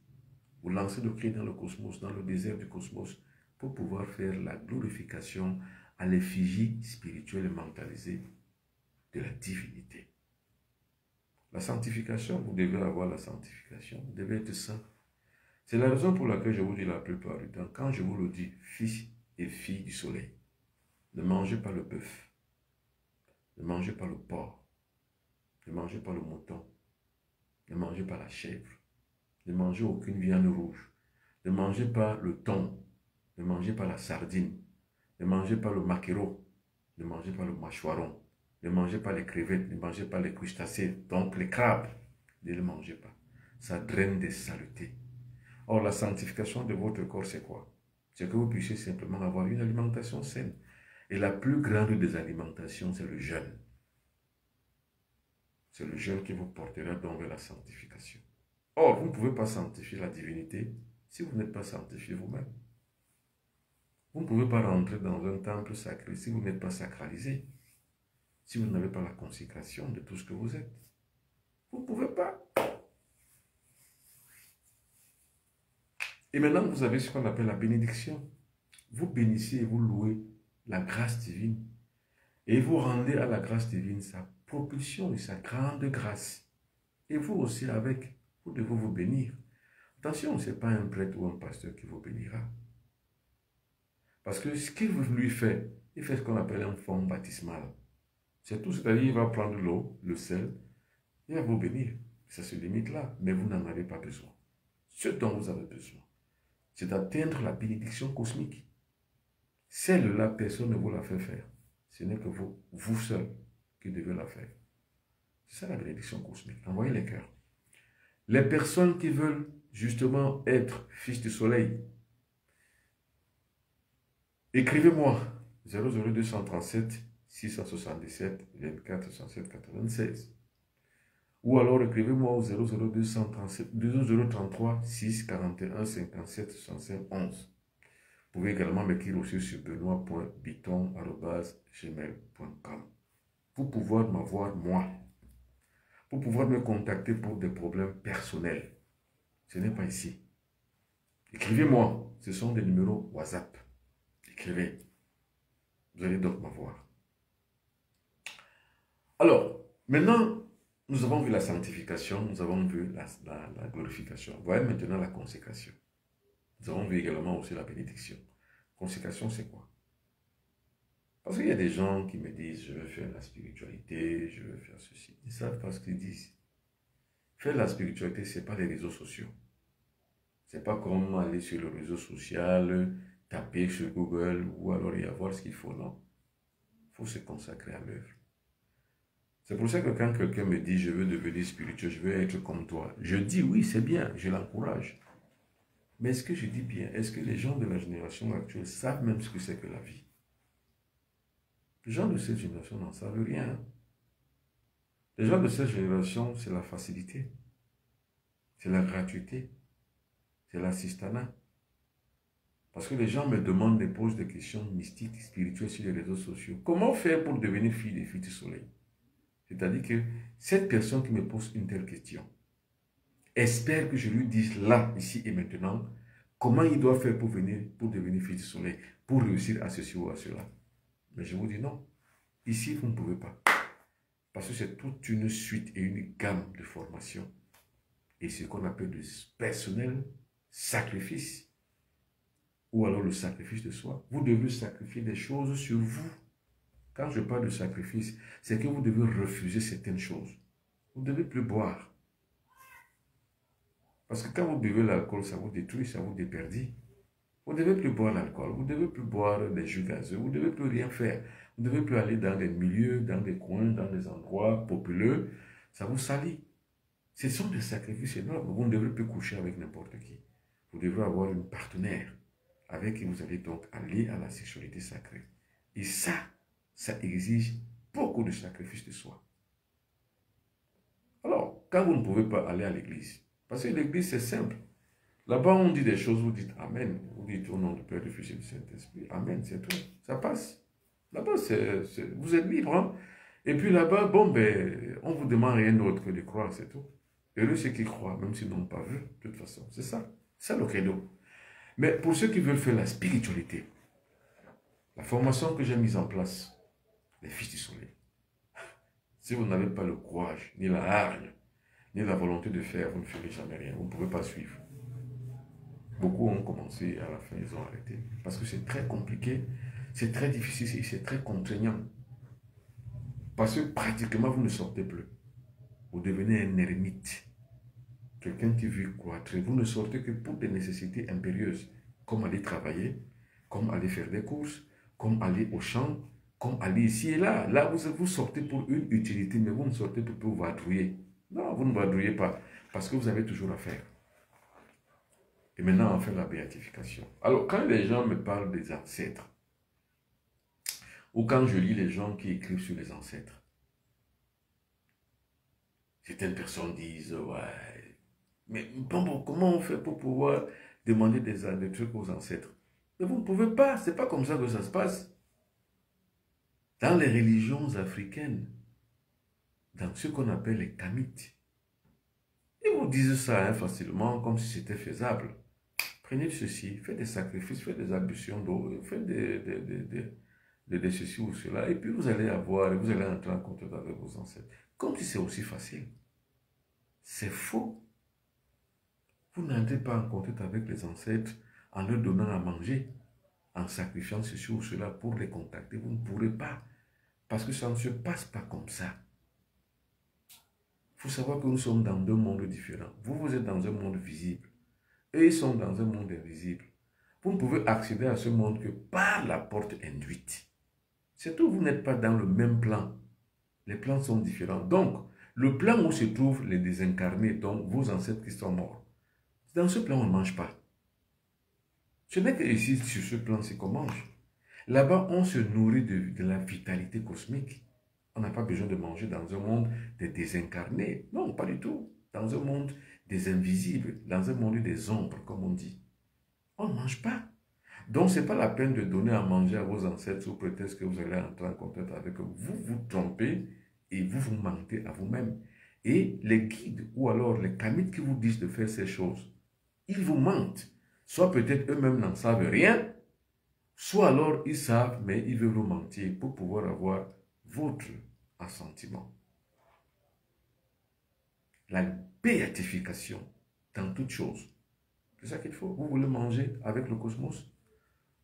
Vous lancez le cri dans le cosmos, dans le désert du cosmos, pour pouvoir faire la glorification à l'effigie spirituelle et mentalisée de la divinité. La sanctification, vous devez avoir la sanctification, vous devez être saint. C'est la raison pour laquelle je vous dis la plupart du temps, quand je vous le dis, fils et filles du soleil, ne mangez pas le bœuf, ne mangez pas le porc, ne mangez pas le mouton, ne mangez pas la chèvre, ne mangez aucune viande rouge, ne mangez pas le thon, ne mangez pas la sardine, ne mangez pas le maquereau, ne mangez pas le mâchoiron, ne mangez pas les crevettes, ne mangez pas les crustacés, donc les crabes, ne les mangez pas. Ça draine des saletés. Or, la sanctification de votre corps, c'est quoi? C'est que vous puissiez simplement avoir une alimentation saine. Et la plus grande des alimentations, c'est le jeûne. C'est le jeûne qui vous portera donc vers la sanctification. Or, vous ne pouvez pas sanctifier la divinité si vous n'êtes pas sanctifié vous-même. Vous ne pouvez pas rentrer dans un temple sacré si vous n'êtes pas sacralisé. Si vous n'avez pas la consécration de tout ce que vous êtes. Vous ne pouvez pas. Et maintenant, vous avez ce qu'on appelle la bénédiction. Vous bénissez et vous louez la grâce divine. Et vous rendez à la grâce divine sa propulsion et sa grande grâce. Et vous aussi avec, vous devez vous bénir. Attention, ce n'est pas un prêtre ou un pasteur qui vous bénira. Parce que ce qu'il lui fait, il fait ce qu'on appelle un fond baptismal. C'est tout, c'est-à-dire il va prendre l'eau, le sel, il va vous bénir. Ça se limite là, mais vous n'en avez pas besoin. Ce dont vous avez besoin, c'est d'atteindre la bénédiction cosmique. Celle-là, personne ne vous la fait faire. Ce n'est que vous seul, qui devez la faire. C'est ça la bénédiction cosmique. Envoyez les cœurs. Les personnes qui veulent justement être fils du soleil, écrivez-moi 00237 677 24 67 96. Ou alors écrivez-moi au 0033 641 57 65 11. Vous pouvez également m'écrire aussi sur benoît.biton@gmail.com pour pouvoir m'avoir moi, pour pouvoir me contacter pour des problèmes personnels. Ce n'est pas ici. Écrivez-moi, ce sont des numéros WhatsApp. Écrivez. Vous allez donc m'avoir. Alors, maintenant, nous avons vu la sanctification, nous avons vu la glorification. Voyez maintenant la consécration. Nous avons vu également aussi la bénédiction. Consécration, c'est quoi? Parce qu'il y a des gens qui me disent, je veux faire la spiritualité, je veux faire ceci. Ils ne savent pas ce qu'ils disent. Faire la spiritualité, ce n'est pas les réseaux sociaux. Ce n'est pas comme aller sur le réseau social, taper sur Google ou alors y avoir ce qu'il faut, non. Il faut se consacrer à l'œuvre. C'est pour ça que quand quelqu'un me dit, je veux devenir spirituel, je veux être comme toi, je dis oui, c'est bien, je l'encourage. Mais est-ce que je dis bien, est-ce que les gens de la génération actuelle savent même ce que c'est que la vie? Les gens de cette génération n'en savent rien. Les gens de cette génération, c'est la facilité, c'est la gratuité, c'est l'assistanat. Parce que les gens me demandent, me posent des questions mystiques, spirituelles sur les réseaux sociaux. Comment faire pour devenir fille des filles du soleil? C'est-à-dire que cette personne qui me pose une telle question espère que je lui dise là, ici et maintenant, comment il doit faire pour devenir fille du soleil, pour réussir à ceci ou à cela. Mais je vous dis non. Ici, vous ne pouvez pas. Parce que c'est toute une suite et une gamme de formations. Et ce qu'on appelle le personnel sacrifice. Ou alors le sacrifice de soi. Vous devez sacrifier des choses sur vous. Quand je parle de sacrifice, c'est que vous devez refuser certaines choses. Vous ne devez plus boire. Parce que quand vous buvez l'alcool, ça vous détruit, ça vous déperdit. Vous ne devez plus boire l'alcool, vous ne devez plus boire des jus gazeux, vous ne devez plus rien faire. Vous ne devez plus aller dans des milieux, dans des coins, dans des endroits populeux. Ça vous salit. Ce sont des sacrifices énormes. Vous ne devez plus coucher avec n'importe qui. Vous devez avoir une partenaire avec qui vous allez donc aller à la sexualité sacrée. Et ça exige beaucoup de sacrifices de soi. Alors, quand vous ne pouvez pas aller à l'église, parce que l'église c'est simple. Là-bas, on dit des choses, vous dites Amen. Vous dites au nom du Père, du Fils et du Saint-Esprit. Amen, c'est tout. Ça passe. Là-bas, vous êtes libre. Hein? Et puis là-bas, bon, ben, on ne vous demande rien d'autre que de croire, c'est tout. Heureux ceux qui croient, même s'ils n'ont pas vu, de toute façon. C'est ça. C'est le credo. Mais pour ceux qui veulent faire la spiritualité, la formation que j'ai mise en place, les fils du soleil, si vous n'avez pas le courage, ni la hargne, ni la volonté de faire, vous ne ferez jamais rien. Vous ne pouvez pas suivre. Beaucoup ont commencé, à la fin, ils ont arrêté. Parce que c'est très compliqué, c'est très difficile et c'est très contraignant. Parce que pratiquement, vous ne sortez plus. Vous devenez un ermite. Quelqu'un qui vit croître. Vous ne sortez que pour des nécessités impérieuses, comme aller travailler, comme aller faire des courses, comme aller au champ, comme aller ici et là. Là, vous sortez pour une utilité, mais vous ne sortez pas pour vadrouiller. Non, vous ne vadrouillez pas, parce que vous avez toujours à faire. Et maintenant, on fait la béatification. Alors, quand les gens me parlent des ancêtres, ou quand je lis les gens qui écrivent sur les ancêtres, certaines personnes disent, ouais, mais bon, comment on fait pour pouvoir demander des trucs aux ancêtres? Mais vous ne pouvez pas, c'est pas comme ça que ça se passe. Dans les religions africaines, dans ce qu'on appelle les kamites, ils vous disent ça hein, facilement, comme si c'était faisable. Prenez ceci, faites des sacrifices, faites des ablutions d'eau, faites de ceci ou cela, et puis vous allez entrer en contact avec vos ancêtres. Comme si c'est aussi facile. C'est faux. Vous n'entrez pas en contact avec les ancêtres en leur donnant à manger, en sacrifiant ceci ou cela pour les contacter. Vous ne pourrez pas. Parce que ça ne se passe pas comme ça. Il faut savoir que nous sommes dans deux mondes différents. Vous êtes dans un monde visible. Eux, ils sont dans un monde invisible. Vous ne pouvez accéder à ce monde que par la porte induite. C'est tout, vous n'êtes pas dans le même plan. Les plans sont différents. Donc, le plan où se trouvent les désincarnés, donc vos ancêtres qui sont morts, dans ce plan, on ne mange pas. Ce n'est que ici, sur ce plan-ci qu'on mange. Là-bas, on se nourrit de la vitalité cosmique. On n'a pas besoin de manger dans un monde des désincarnés. Non, pas du tout. Dans un monde des invisibles, dans un monde des ombres, comme on dit. On ne mange pas. Donc, ce n'est pas la peine de donner à manger à vos ancêtres sous prétexte que vous allez entrer en contact avec eux. Vous vous trompez et vous vous mentez à vous-même. Et les guides ou alors les kamites qui vous disent de faire ces choses, ils vous mentent. Soit peut-être eux-mêmes n'en savent rien, soit alors ils savent, mais ils veulent vous mentir pour pouvoir avoir votre assentiment. La béatification dans toute chose. C'est ça qu'il faut. Vous voulez manger avec le cosmos?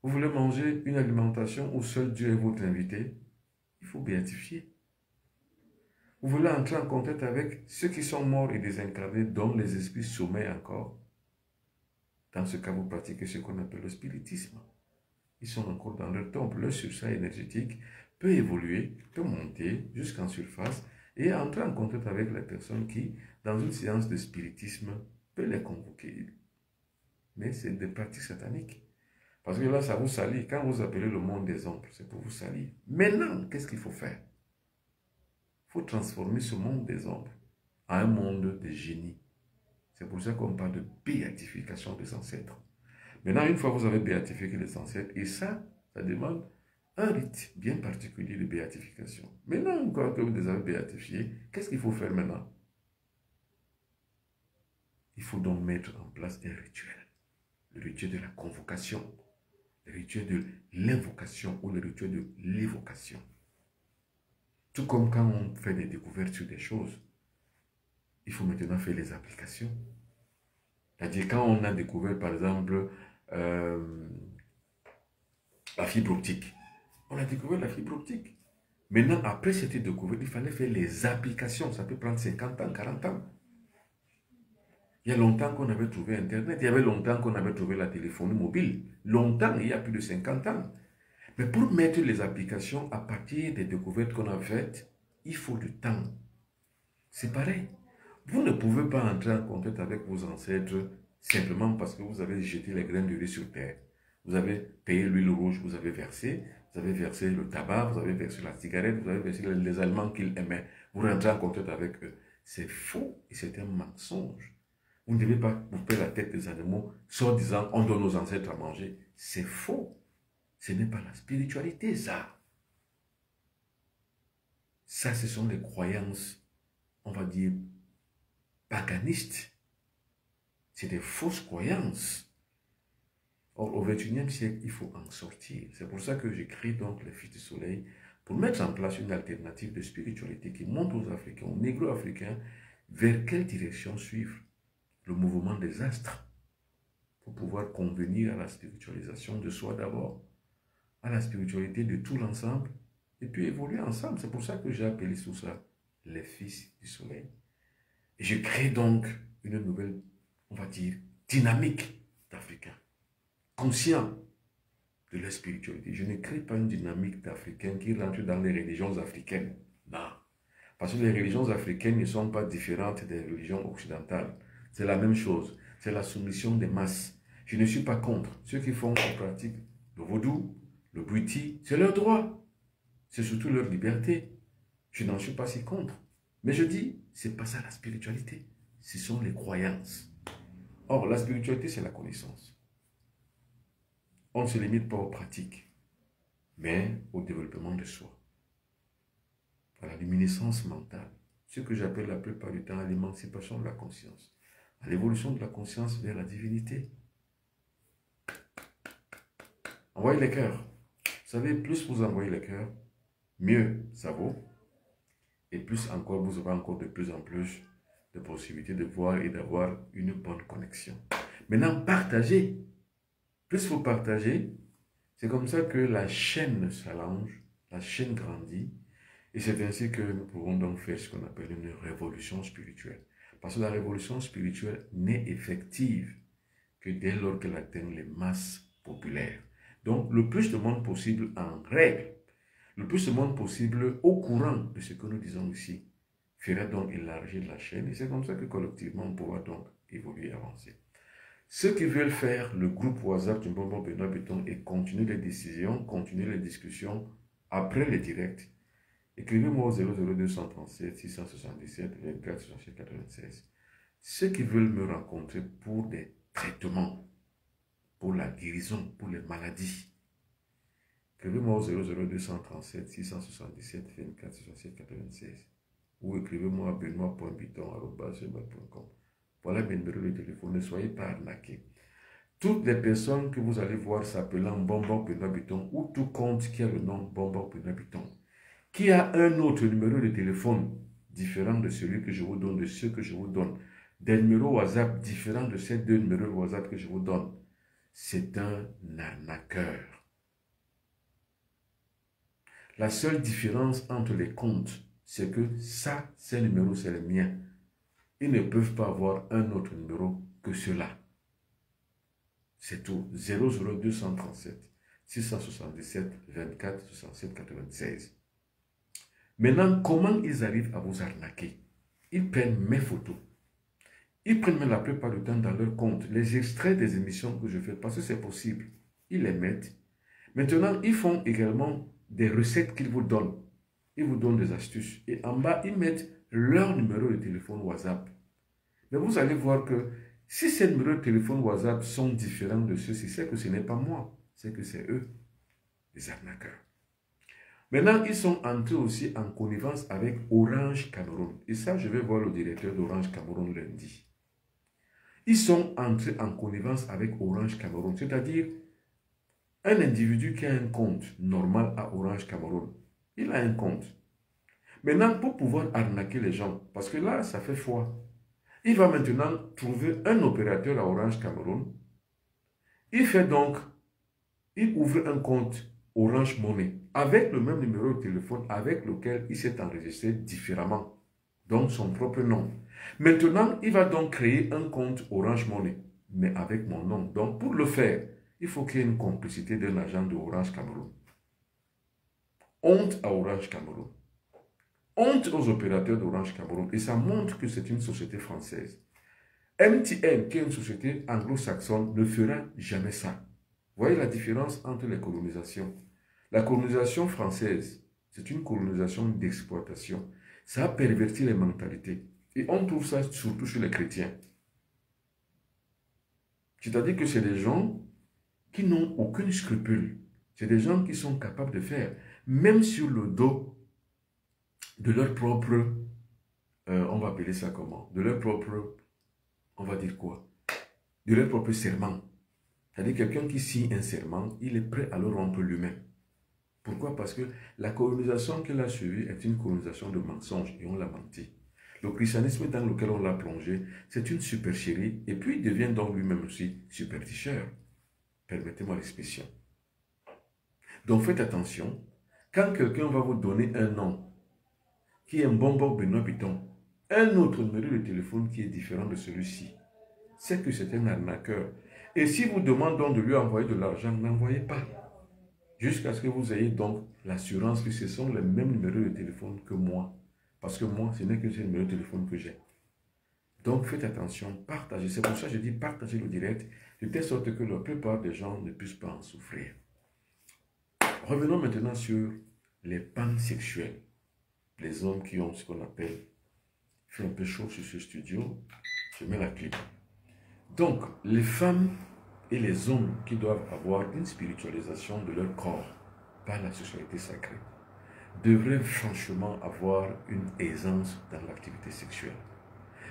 Vous voulez manger une alimentation où seul Dieu est votre invité? Il faut béatifier. Vous voulez entrer en contact avec ceux qui sont morts et désincarnés, dont les esprits sommeillent encore? Dans ce cas, vous pratiquez ce qu'on appelle le spiritisme. Ils sont encore dans leur tombe. Leur substrat énergétique peut évoluer, peut monter jusqu'en surface et entrer en contact avec la personne qui, dans une séance de spiritisme, peut les convoquer. Mais c'est des pratiques sataniques. Parce que là, ça vous salit. Quand vous appelez le monde des ombres, c'est pour vous salir. Maintenant, qu'est-ce qu'il faut faire? Il faut transformer ce monde des ombres en un monde de génie. C'est pour ça qu'on parle de béatification des ancêtres. Maintenant, une fois que vous avez béatifié les ancêtres, et ça demande un rite bien particulier de béatification. Maintenant, une fois que vous les avez béatifiés, qu'est-ce qu'il faut faire maintenant? Il faut donc mettre en place un rituel. Le rituel de la convocation, le rituel de l'invocation ou le rituel de l'évocation. Tout comme quand on fait des découvertes sur des choses, il faut maintenant faire les applications. C'est-à-dire quand on a découvert par exemple la fibre optique, on a découvert la fibre optique. Maintenant, après cette découverte, il fallait faire les applications. Ça peut prendre 50 ans, 40 ans. Il y a longtemps qu'on avait trouvé Internet, il y avait longtemps qu'on avait trouvé la téléphonie mobile. Longtemps, il y a plus de 50 ans. Mais pour mettre les applications à partir des découvertes qu'on a faites, il faut du temps. C'est pareil. Vous ne pouvez pas entrer en contact avec vos ancêtres simplement parce que vous avez jeté les graines de riz sur terre. Vous avez payé l'huile rouge, vous avez versé le tabac, vous avez versé la cigarette, vous avez versé les aliments qu'ils aimaient. Vous rentrez en contact avec eux. C'est faux et c'est un mensonge. Vous ne devez pas couper la tête des animaux, soit disant on donne aux ancêtres à manger. C'est faux. Ce n'est pas la spiritualité, ça. Ça, ce sont les croyances, on va dire, paganistes. C'est des fausses croyances. Or, au XXIe siècle, il faut en sortir. C'est pour ça que j'écris donc les Fils du Soleil, pour mettre en place une alternative de spiritualité qui montre aux Africains, aux Négro-Africains, vers quelle direction suivre le mouvement des astres pour pouvoir convenir à la spiritualisation de soi d'abord, à la spiritualité de tout l'ensemble, et puis évoluer ensemble. C'est pour ça que j'ai appelé tout ça les Fils du Soleil. Et je crée donc une nouvelle, on va dire, dynamique d'Africains, conscients de leur spiritualité. Je ne crée pas une dynamique d'Africains qui rentre dans les religions africaines. Non. Parce que les religions africaines ne sont pas différentes des religions occidentales. C'est la même chose. C'est la soumission des masses. Je ne suis pas contre ceux qui font en pratique le vaudou, le bouiti. C'est leur droit. C'est surtout leur liberté. Je n'en suis pas si contre. Mais je dis, c'est pas ça la spiritualité. Ce sont les croyances. Or, la spiritualité, c'est la connaissance. On ne se limite pas aux pratiques, mais au développement de soi, à la luminescence mentale, ce que j'appelle la plupart du temps l'émancipation de la conscience, à l'évolution de la conscience vers la divinité. Envoyez les cœurs. Vous savez, plus vous envoyez les cœurs, mieux ça vaut. Et plus encore, vous aurez encore de plus en plus de possibilités de voir et d'avoir une bonne connexion. Maintenant, partagez. Plus vous partagez, c'est comme ça que la chaîne s'allonge, la chaîne grandit. Et c'est ainsi que nous pouvons donc faire ce qu'on appelle une révolution spirituelle. Parce que la révolution spirituelle n'est effective que dès lors qu'elle atteint les masses populaires. Donc, le plus de monde possible en règle, le plus de monde possible au courant de ce que nous disons ici, fera donc élargir la chaîne. Et c'est comme ça que collectivement, on pourra donc évoluer et avancer. Ceux qui veulent faire le groupe WhatsApp du Bonbon Benoît Béton et continuer les décisions, continuer les discussions après les directs, écrivez-moi au 00237 677 24 67 96. Ceux qui veulent me rencontrer pour des traitements, pour la guérison, pour les maladies, écrivez-moi au 00237 677 24 67 96 ou écrivez-moi à benoît.biton@gmail.com. Voilà mes numéros de téléphone, ne soyez pas arnaqués. Toutes les personnes que vous allez voir s'appelant Bonbon Benoît Béton ou tout compte qui a le nom Bonbon Benoît Béton, qui a un autre numéro de téléphone différent de celui que je vous donne, de ceux que je vous donne, des numéros WhatsApp différents de ces deux numéros WhatsApp que je vous donne, c'est un arnaqueur. La seule différence entre les comptes, c'est que ça, ces numéros, c'est le mien. Ils ne peuvent pas avoir un autre numéro que cela. C'est tout. 00237 677 24 67 96. Maintenant, comment ils arrivent à vous arnaquer? Ils prennent mes photos. Ils prennent la plupart du temps dans leur compte les extraits des émissions que je fais, parce que c'est possible. Ils les mettent. Maintenant, ils font également des recettes qu'ils vous donnent. Ils vous donnent des astuces. Et en bas, ils mettent leur numéro de téléphone WhatsApp. Mais vous allez voir que si ces numéros de téléphone WhatsApp sont différents de ceux-ci, c'est que ce n'est pas moi, c'est que c'est eux, les arnaqueurs. Maintenant, ils sont entrés aussi en connivence avec Orange Cameroun. Et ça, je vais voir le directeur d'Orange Cameroun lundi. Ils sont entrés en connivence avec Orange Cameroun, c'est-à-dire un individu qui a un compte normal à Orange Cameroun. Il a un compte. Maintenant, pour pouvoir arnaquer les gens, parce que là, ça fait foi. Il va maintenant trouver un opérateur à Orange Cameroun. Il ouvre un compte Orange Money avec le même numéro de téléphone avec lequel il s'est enregistré différemment Donc son propre nom. Maintenant, il va donc créer un compte Orange Money, mais avec mon nom. Donc pour le faire, il faut qu'il y ait une complicité d'un agent de Orange Cameroun. Honte à Orange Cameroun. Honte aux opérateurs d'Orange Cameroun. Et ça montre que c'est une société française. MTN, qui est une société anglo-saxonne, ne fera jamais ça. Vous voyez la différence entre les colonisations. La colonisation française, c'est une colonisation d'exploitation. Ça a perverti les mentalités. Et on trouve ça surtout chez les chrétiens. C'est-à-dire que c'est des gens qui n'ont aucun scrupule. C'est des gens qui sont capables de faire, même sur le dos de leur propre, on va appeler ça comment? De leur propre, on va dire quoi? De leur propre serment. C'est-à-dire quelqu'un qui signe un serment, il est prêt à le rompre lui-même. Pourquoi? Parce que la colonisation qu'il a suivie est une colonisation de mensonges et on l'a menti. Le christianisme dans lequel on l'a plongé, c'est une supercherie et puis il devient donc lui-même aussi supersticheur. Permettez-moi l'expression. Donc faites attention, quand quelqu'un va vous donner un nom qui est un bonbon Benoît Piton, un autre numéro de téléphone qui est différent de celui-ci, c'est que c'est un arnaqueur. Et si vous demandez de lui envoyer de l'argent, n'envoyez pas. Jusqu'à ce que vous ayez donc l'assurance que ce sont les mêmes numéros de téléphone que moi. Parce que moi, ce n'est que ce numéro de téléphone que j'ai. Donc faites attention, partagez. C'est pour ça que je dis partagez le direct, de telle sorte que la plupart des gens ne puissent pas en souffrir. Revenons maintenant sur les pansexuels. Les hommes qui ont ce qu'on appelle, il fait un peu chaud sur ce studio, je mets la clé. Donc, les femmes et les hommes qui doivent avoir une spiritualisation de leur corps par la sexualité sacrée devraient franchement avoir une aisance dans l'activité sexuelle.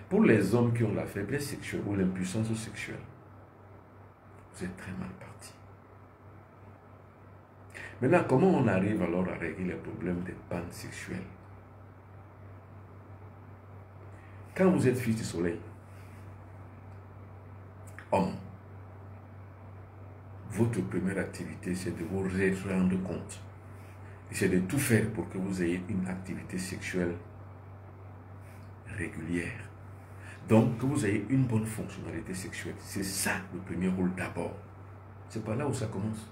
Pour les hommes qui ont la faiblesse sexuelle ou l'impuissance sexuelle, vous êtes très mal partis. Maintenant, comment on arrive alors à régler les problèmes des pannes sexuelles? Quand vous êtes fils du soleil, homme, votre première activité, c'est de vous rendre compte. Et c'est de tout faire pour que vous ayez une activité sexuelle régulière. Donc, que vous ayez une bonne fonctionnalité sexuelle. C'est ça le premier rôle d'abord. C'est pas là où ça commence.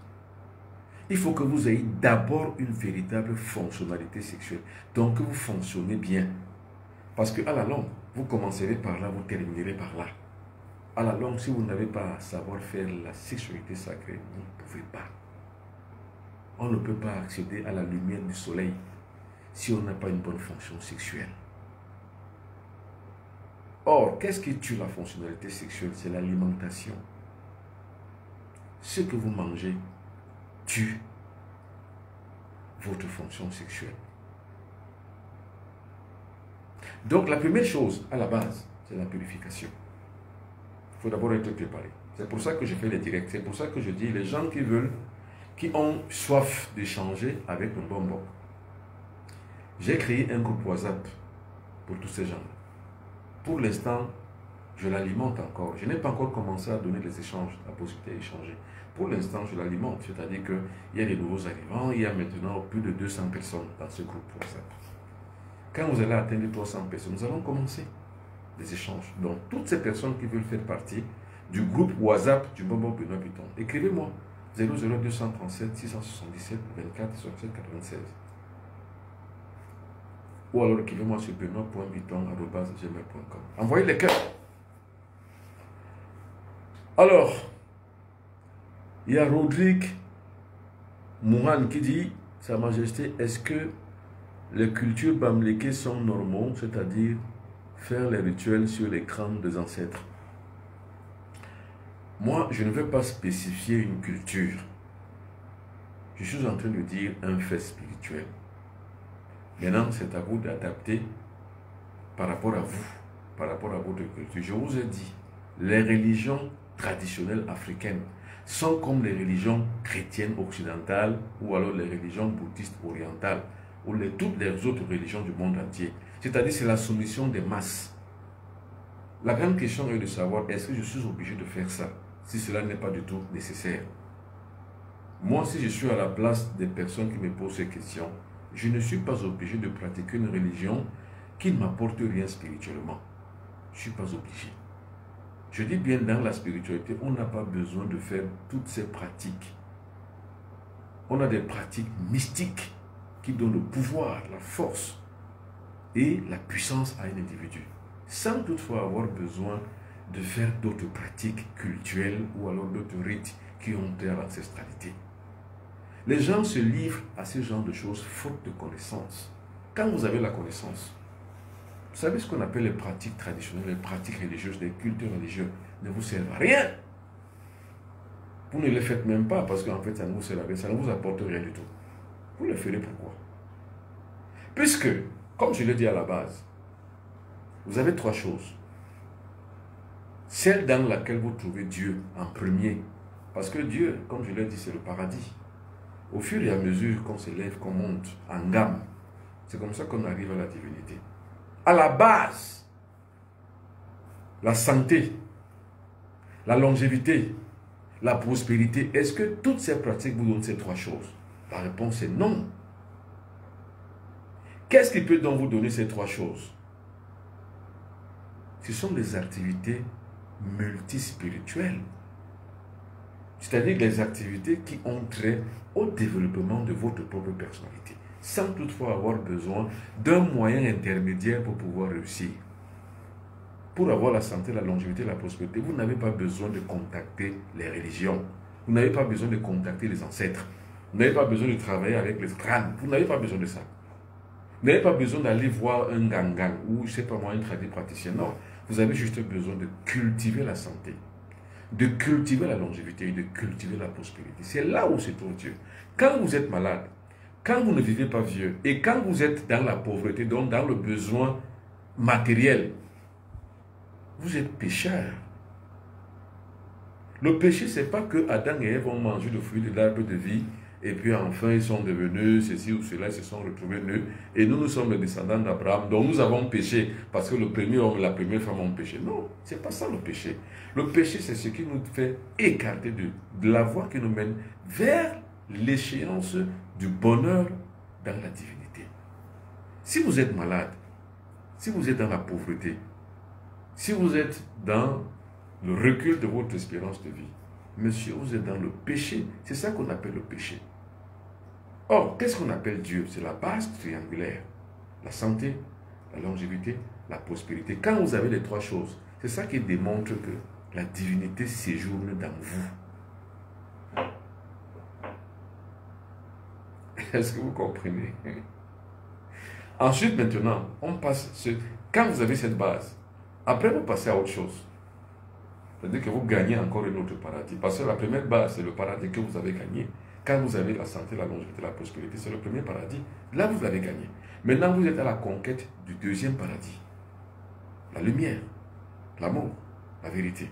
Il faut que vous ayez d'abord une véritable fonctionnalité sexuelle. Donc, que vous fonctionnez bien. Parce qu'à la longue, vous commencerez par là, vous terminerez par là. À la longue, si vous n'avez pas à savoir faire la sexualité sacrée, vous ne pouvez pas. On ne peut pas accéder à la lumière du soleil si on n'a pas une bonne fonction sexuelle. Or, qu'est-ce qui tue la fonctionnalité sexuelle? C'est l'alimentation. Ce que vous mangez tue votre fonction sexuelle. Donc, la première chose, à la base, c'est la purification. Il faut d'abord être préparé. C'est pour ça que je fais les directs. C'est pour ça que je dis, les gens qui veulent, qui ont soif d'échanger avec un bonbon. J'ai créé un groupe WhatsApp pour tous ces gens. Pour l'instant, je l'alimente encore. Je n'ai pas encore commencé à donner les échanges, la possibilité d'échanger. Pour l'instant, je l'alimente. C'est-à-dire qu'il y a des nouveaux arrivants. Il y a maintenant plus de 200 personnes dans ce groupe WhatsApp. Quand vous allez atteindre 300 personnes, nous allons commencer des échanges. Donc, toutes ces personnes qui veulent faire partie du groupe WhatsApp du bonbon Benoît Piton, écrivez-moi 00237 677 24 67 96. Ou alors écrivez-moi sur benoît.piton@gmail.com. Envoyez les cœurs. Alors, il y a Rodrigue Mouhan qui dit, Sa Majesté, est-ce que les cultures bamlékées sont normaux, c'est-à-dire faire les rituels sur les crânes des ancêtres? Moi, je ne vais pas spécifier une culture. Je suis en train de dire un fait spirituel. Maintenant, c'est à vous d'adapter par rapport à vous, par rapport à votre culture. Je vous ai dit, les religions traditionnelles africaines sont comme les religions chrétiennes occidentales ou alors les religions bouddhistes orientales ou toutes les autres religions du monde entier. C'est-à-dire c'est la soumission des masses. La grande question est de savoir, est-ce que je suis obligé de faire ça si cela n'est pas du tout nécessaire? Moi, si je suis à la place des personnes qui me posent ces questions, je ne suis pas obligé de pratiquer une religion qui ne m'apporte rien spirituellement, je ne suis pas obligé. Je dis bien, dans la spiritualité, on n'a pas besoin de faire toutes ces pratiques. On a des pratiques mystiques qui donnent le pouvoir, la force et la puissance à un individu, sans toutefois avoir besoin de faire d'autres pratiques culturelles ou alors d'autres rites qui ont trait à l'ancestralité. Les gens se livrent à ce genre de choses faute de connaissance. Quand vous avez la connaissance, vous savez ce qu'on appelle les pratiques traditionnelles, les pratiques religieuses, les cultes religieux ne vous servent à rien. Vous ne les faites même pas parce qu'en fait ça ne vous sert à rien, ça ne vous apporte rien du tout. Vous le ferez pourquoi? Puisque, comme je l'ai dit à la base, vous avez trois choses. Celle dans laquelle vous trouvez Dieu en premier. Parce que Dieu, comme je l'ai dit, c'est le paradis. Au fur et à mesure qu'on s'élève, qu'on monte en gamme, c'est comme ça qu'on arrive à la divinité. À la base, la santé, la longévité, la prospérité, est-ce que toutes ces pratiques vous donnent ces trois choses? La réponse est non. Qu'est-ce qui peut donc vous donner ces trois choses? Ce sont des activités multispirituelles. C'est-à-dire des activités qui ont trait au développement de votre propre personnalité, sans toutefois avoir besoin d'un moyen intermédiaire pour pouvoir réussir. Pour avoir la santé, la longévité, la prospérité, vous n'avez pas besoin de contacter les religions. Vous n'avez pas besoin de contacter les ancêtres. Vous n'avez pas besoin de travailler avec les crânes. Vous n'avez pas besoin de ça. Vous n'avez pas besoin d'aller voir un gangan ou, je ne sais pas moi, un praticien. Non. Vous avez juste besoin de cultiver la santé, de cultiver la longévité et de cultiver la prospérité. C'est là où se trouve Dieu. Quand vous êtes malade, quand vous ne vivez pas vieux et quand vous êtes dans la pauvreté, donc dans le besoin matériel, vous êtes pécheur. Le péché, ce n'est pas que Adam et Ève ont mangé le fruit de l'arbre de vie et puis enfin ils sont devenus ceci ou cela, ils se sont retrouvés nus et nous sommes les descendants d'Abraham, donc nous avons péché parce que le premier homme et la première femme ont péché. Non, ce n'est pas ça le péché. Le péché, c'est ce qui nous fait écarter de la voie qui nous mène vers l'échéance du bonheur dans la divinité. Si vous êtes malade, si vous êtes dans la pauvreté, si vous êtes dans le recul de votre espérance de vie, monsieur, vous êtes dans le péché. C'est ça qu'on appelle le péché. Or, qu'est-ce qu'on appelle Dieu? C'est la base triangulaire. La santé, la longévité, la prospérité. Quand vous avez les trois choses, c'est ça qui démontre que la divinité séjourne dans vous. Est-ce que vous comprenez? Ensuite, maintenant, on passe... Quand vous avez cette base, après vous passez à autre chose. C'est-à-dire que vous gagnez encore un autre paradis. Parce que la première base, c'est le paradis que vous avez gagné. Quand vous avez la santé, la longévité, la prospérité, c'est le premier paradis. Là, vous l'avez gagné. Maintenant, vous êtes à la conquête du deuxième paradis. La lumière, l'amour, la vérité.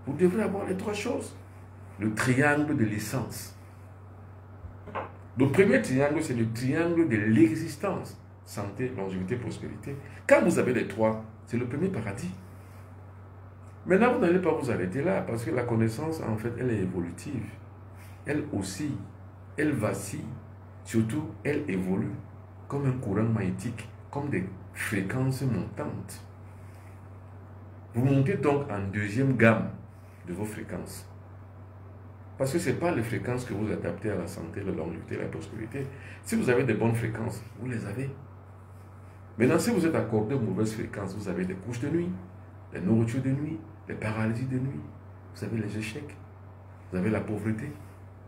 Vous devrez avoir les trois choses. Le triangle de l'essence. Le premier triangle, c'est le triangle de l'existence. Santé, longévité, prospérité. Quand vous avez les trois, c'est le premier paradis. Maintenant, vous n'allez pas vous arrêter là, parce que la connaissance, en fait, elle est évolutive. Elle oscille, elle vacille, surtout, elle évolue comme un courant magnétique, comme des fréquences montantes. Vous montez donc en deuxième gamme de vos fréquences. Parce que ce n'est pas les fréquences que vous adaptez à la santé, la longévité, la prospérité. Si vous avez des bonnes fréquences, vous les avez. Maintenant, si vous êtes accordé aux mauvaises fréquences, vous avez des couches de nuit, des nourritures de nuit, des paralysies de nuit, vous avez les échecs, vous avez la pauvreté,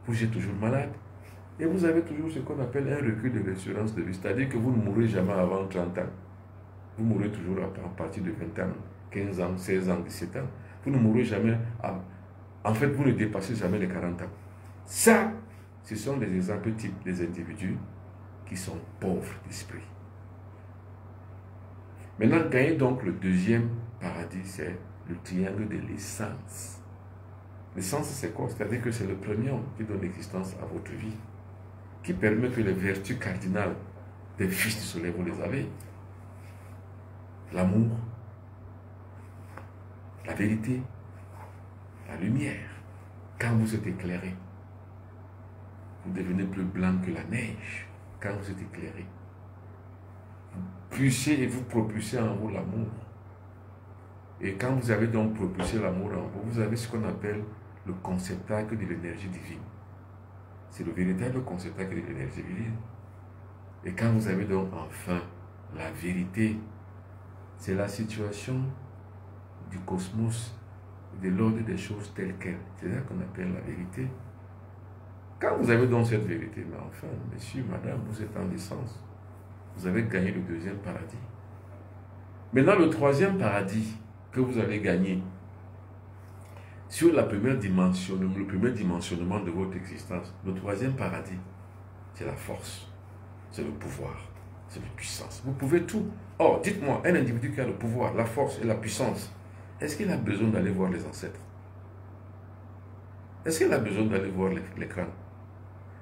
vous êtes toujours malade, et vous avez toujours ce qu'on appelle un recul de l'assurance de vie, c'est-à-dire que vous ne mourrez jamais avant 30 ans. Vous mourrez toujours à partir de 20 ans, 15 ans, 16 ans, 17 ans. Vous ne mourrez jamais, en fait, vous ne dépassez jamais les 40 ans. Ça, ce sont des exemples types des individus qui sont pauvres d'esprit. Maintenant, gagnez donc le deuxième paradis, c'est le triangle de l'essence. L'essence, c'est quoi? C'est-à-dire que c'est le premier homme qui donne existence à votre vie, qui permet que les vertus cardinales des fils du soleil, vous les avez. L'amour, la vérité, la lumière. Quand vous êtes éclairé, vous devenez plus blanc que la neige quand vous êtes éclairé. poussez et vous propulsez en vous l'amour. Et quand vous avez donc propulsé l'amour en vous, vous avez ce qu'on appelle le conceptacle de l'énergie divine. C'est le véritable conceptacle de l'énergie divine. Et quand vous avez donc enfin la vérité, c'est la situation du cosmos, de l'ordre des choses telles quelles. C'est ça qu'on appelle la vérité. Quand vous avez donc cette vérité, mais enfin, monsieur, madame, vous êtes en licence. Vous avez gagné le deuxième paradis. Maintenant, le troisième paradis que vous allez gagner, sur la première dimension, le premier dimensionnement de votre existence, le troisième paradis, c'est la force, c'est le pouvoir, c'est la puissance. Vous pouvez tout. Or, dites-moi, un individu qui a le pouvoir, la force et la puissance, est-ce qu'il a besoin d'aller voir les ancêtres? Est-ce qu'il a besoin d'aller voir les crânes?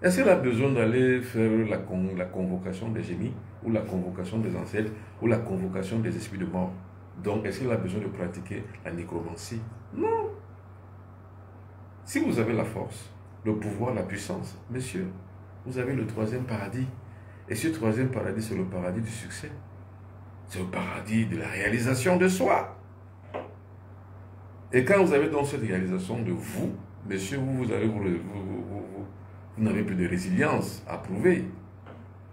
Est-ce qu'il a besoin d'aller faire la convocation des génies, ou la convocation des ancêtres, ou la convocation des esprits de mort? Donc, est-ce qu'il a besoin de pratiquer la nécromancie? Non. Si vous avez la force, le pouvoir, la puissance, messieurs, vous avez le troisième paradis. Et ce troisième paradis, c'est le paradis du succès. C'est le paradis de la réalisation de soi. Et quand vous avez donc cette réalisation de vous, messieurs, vous n'avez plus de résilience à prouver.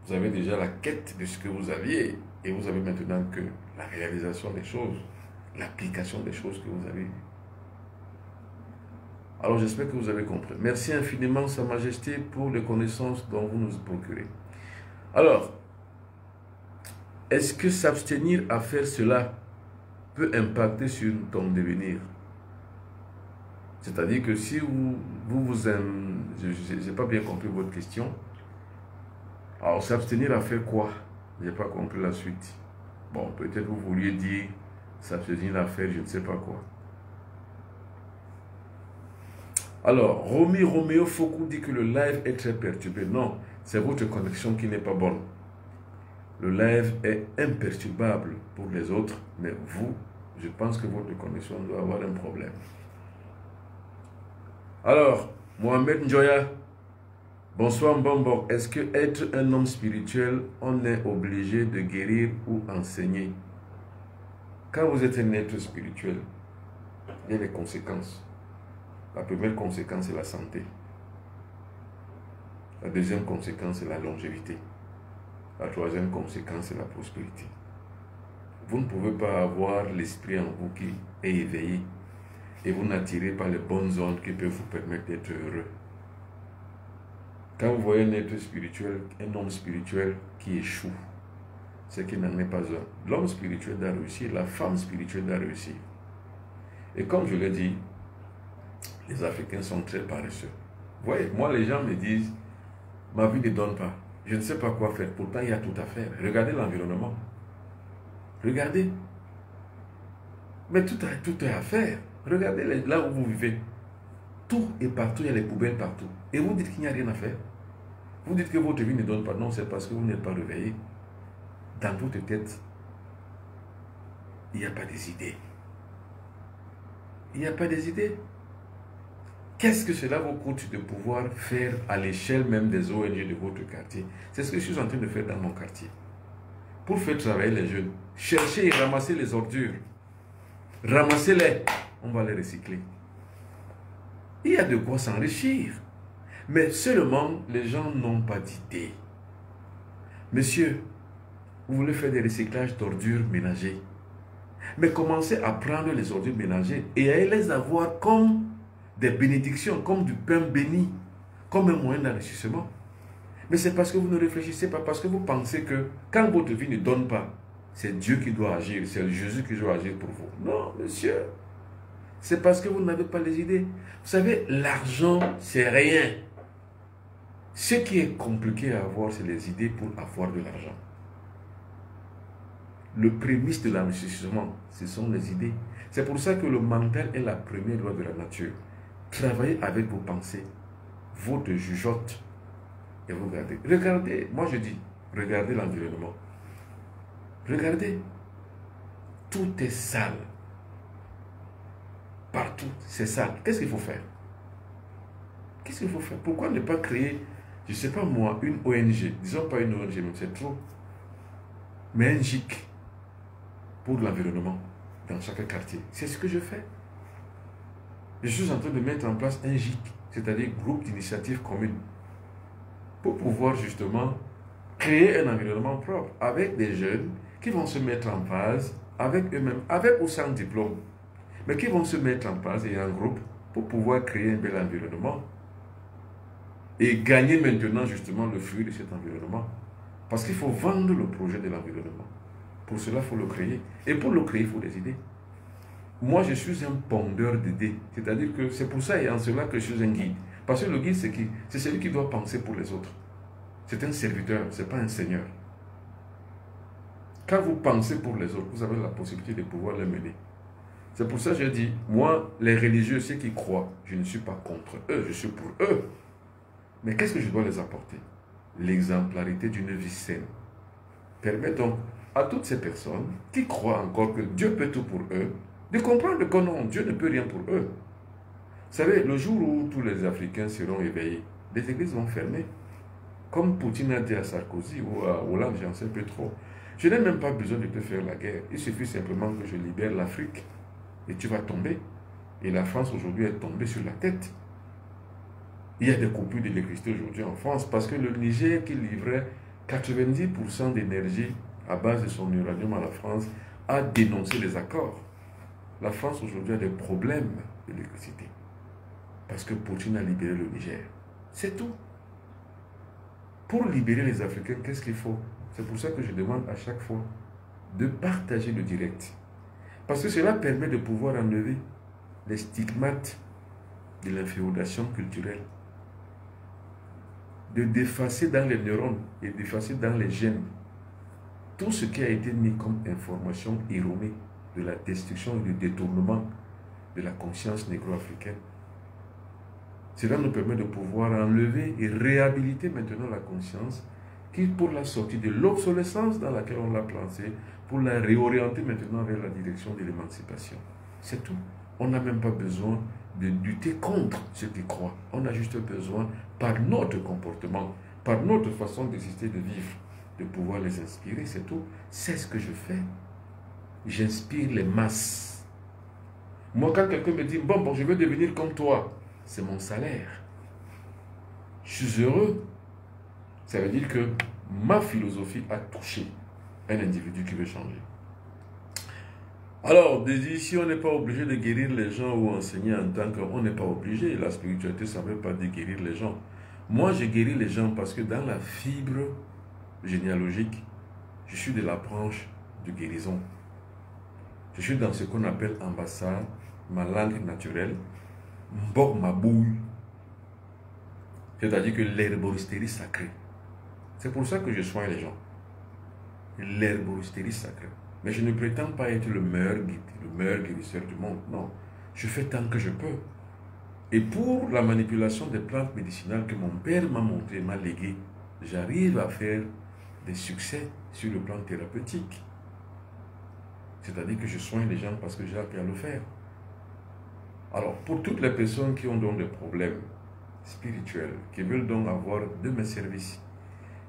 Vous avez déjà la quête de ce que vous aviez. Et vous avez maintenant que la réalisation des choses, l'application des choses que vous avez eues. Alors j'espère que vous avez compris. Merci infiniment, Sa Majesté, pour les connaissances dont vous nous procurez. Alors, est-ce que s'abstenir à faire cela peut impacter sur ton devenir? C'est-à-dire que si vous aimez, je n'ai pas bien compris votre question. Alors, s'abstenir à faire quoi? Je n'ai pas compris la suite. Bon, peut-être vous vouliez dire s'abstenir à faire je ne sais pas quoi. Alors, Roméo Foucault dit que le live est très perturbé. Non, c'est votre connexion qui n'est pas bonne. Le live est imperturbable pour les autres, mais vous, je pense que votre connexion doit avoir un problème. Alors, Mohamed Njoya, bonsoir Mbombo. Est-ce que être un homme spirituel, on est obligé de guérir ou enseigner? Quand vous êtes un être spirituel, il y a des conséquences. La première conséquence, c'est la santé. La deuxième conséquence, c'est la longévité. La troisième conséquence, c'est la prospérité. Vous ne pouvez pas avoir l'esprit en vous qui est éveillé et vous n'attirez pas les bonnes ondes qui peuvent vous permettre d'être heureux. Quand vous voyez un être spirituel, un homme spirituel qui échoue, c'est qu'il n'en est pas un. L'homme spirituel doit réussir, la femme spirituelle doit réussir. Et comme je l'ai dit, les Africains sont très paresseux. Vous voyez, moi les gens me disent, ma vie ne donne pas. Je ne sais pas quoi faire. Pourtant, il y a tout à faire. Regardez l'environnement. Regardez. Mais tout est à faire. Regardez là où vous vivez. Tout est partout. Il y a les poubelles partout. Et vous dites qu'il n'y a rien à faire. Vous dites que votre vie ne donne pas. Non, c'est parce que vous n'êtes pas réveillé. Dans votre tête, il n'y a pas des idées. Il n'y a pas des idées. Qu'est-ce que cela vous coûte de pouvoir faire à l'échelle même des ONG de votre quartier? C'est ce que je suis en train de faire dans mon quartier. Pour faire travailler les jeunes, chercher et ramasser les ordures. Ramassez-les, on va les recycler. Il y a de quoi s'enrichir. Mais seulement, les gens n'ont pas d'idée. Monsieur, vous voulez faire des recyclages d'ordures ménagères. Mais commencez à prendre les ordures ménagères et à les avoir comme des bénédictions, comme du pain béni, comme un moyen d'enrichissement. Mais c'est parce que vous ne réfléchissez pas, parce que vous pensez que quand votre vie ne donne pas, c'est Dieu qui doit agir, c'est Jésus qui doit agir pour vous. Non, monsieur. C'est parce que vous n'avez pas les idées. Vous savez, l'argent, c'est rien. Ce qui est compliqué à avoir, c'est les idées pour avoir de l'argent. Le prémisse de l'enrichissement, ce sont les idées. C'est pour ça que le mental est la première loi de la nature. Travaillez avec vos pensées, votre jugeote, et vous regardez. Regardez, moi je dis, regardez l'environnement. Regardez, tout est sale. Partout, c'est sale. Qu'est-ce qu'il faut faire? Qu'est-ce qu'il faut faire? Pourquoi ne pas créer, je ne sais pas moi, une ONG? Disons pas une ONG, mais c'est trop. mais un GIC pour l'environnement dans chaque quartier. C'est ce que je fais. Je suis en train de mettre en place un GIC, c'est-à-dire groupe d'initiative commune, pour pouvoir justement créer un environnement propre avec des jeunes qui vont se mettre en phase avec eux-mêmes, avec ou sans diplôme, mais qui vont se mettre en phase et en groupe pour pouvoir créer un bel environnement et gagner maintenant justement le fruit de cet environnement. Parce qu'il faut vendre le projet de l'environnement. Pour cela, il faut le créer. Et pour le créer, il faut des idées. Moi, je suis un pondeur d'idées. C'est-à-dire que c'est pour ça et en cela que je suis un guide. Parce que le guide, c'est qui? C'est celui qui doit penser pour les autres. C'est un serviteur, ce n'est pas un seigneur. Quand vous pensez pour les autres, vous avez la possibilité de pouvoir les mener. C'est pour ça que je dis, moi, les religieux, ceux qui croient, je ne suis pas contre eux, je suis pour eux. Mais qu'est-ce que je dois les apporter? L'exemplarité d'une vie saine. Permet donc à toutes ces personnes qui croient encore que Dieu peut tout pour eux, de comprendre que non, Dieu ne peut rien pour eux. Vous savez, le jour où tous les Africains seront éveillés, les églises vont fermer. Comme Poutine a dit à Sarkozy ou à Hollande, j'en sais peu trop. Je n'ai même pas besoin de te faire la guerre. Il suffit simplement que je libère l'Afrique et tu vas tomber. Et la France aujourd'hui est tombée sur la tête. Il y a des coupures d'électricité aujourd'hui en France parce que le Niger qui livrait 90% d'énergie à base de son uranium à la France a dénoncé les accords. La France aujourd'hui a des problèmes d'électricité parce que Poutine a libéré le Niger. C'est tout. Pour libérer les Africains, qu'est-ce qu'il faut? C'est pour ça que je demande à chaque fois de partager le direct. Parce que cela permet de pouvoir enlever les stigmates de l'inféodation culturelle. De d'effacer dans les neurones et d'effacer dans les gènes tout ce qui a été mis comme information erronée de la destruction et du détournement de la conscience négro-africaine. Cela nous permet de pouvoir enlever et réhabiliter maintenant la conscience qui, pour la sortie de l'obsolescence dans laquelle on l'a placée, pour la réorienter maintenant vers la direction de l'émancipation. C'est tout. On n'a même pas besoin de lutter contre ceux qui croient. On a juste besoin, par notre comportement, par notre façon d'exister, de vivre, de pouvoir les inspirer, c'est tout. C'est ce que je fais. J'inspire les masses. Moi, quand quelqu'un me dit, bon, je veux devenir comme toi, c'est mon salaire. Je suis heureux. Ça veut dire que ma philosophie a touché un individu qui veut changer. Alors, ici, on n'est pas obligé de guérir les gens ou enseigner en tant qu'on n'est pas obligé. La spiritualité, ça ne veut pas dire guérir les gens. Moi, j'ai guéri les gens parce que dans la fibre généalogique, je suis de la branche de guérison. Je suis dans ce qu'on appelle ambassade, ma langue naturelle, mbok ma bouille. C'est-à-dire que l'herboristerie sacrée. C'est pour ça que je soigne les gens. L'herboristerie sacrée. Mais je ne prétends pas être le meilleur guide, le meilleur guérisseur du monde. Non. Je fais tant que je peux. Et pour la manipulation des plantes médicinales que mon père m'a montré, m'a légué, j'arrive à faire des succès sur le plan thérapeutique. C'est-à-dire que je soigne les gens parce que j'ai appris à le faire. Alors, pour toutes les personnes qui ont donc des problèmes spirituels, qui veulent donc avoir de mes services,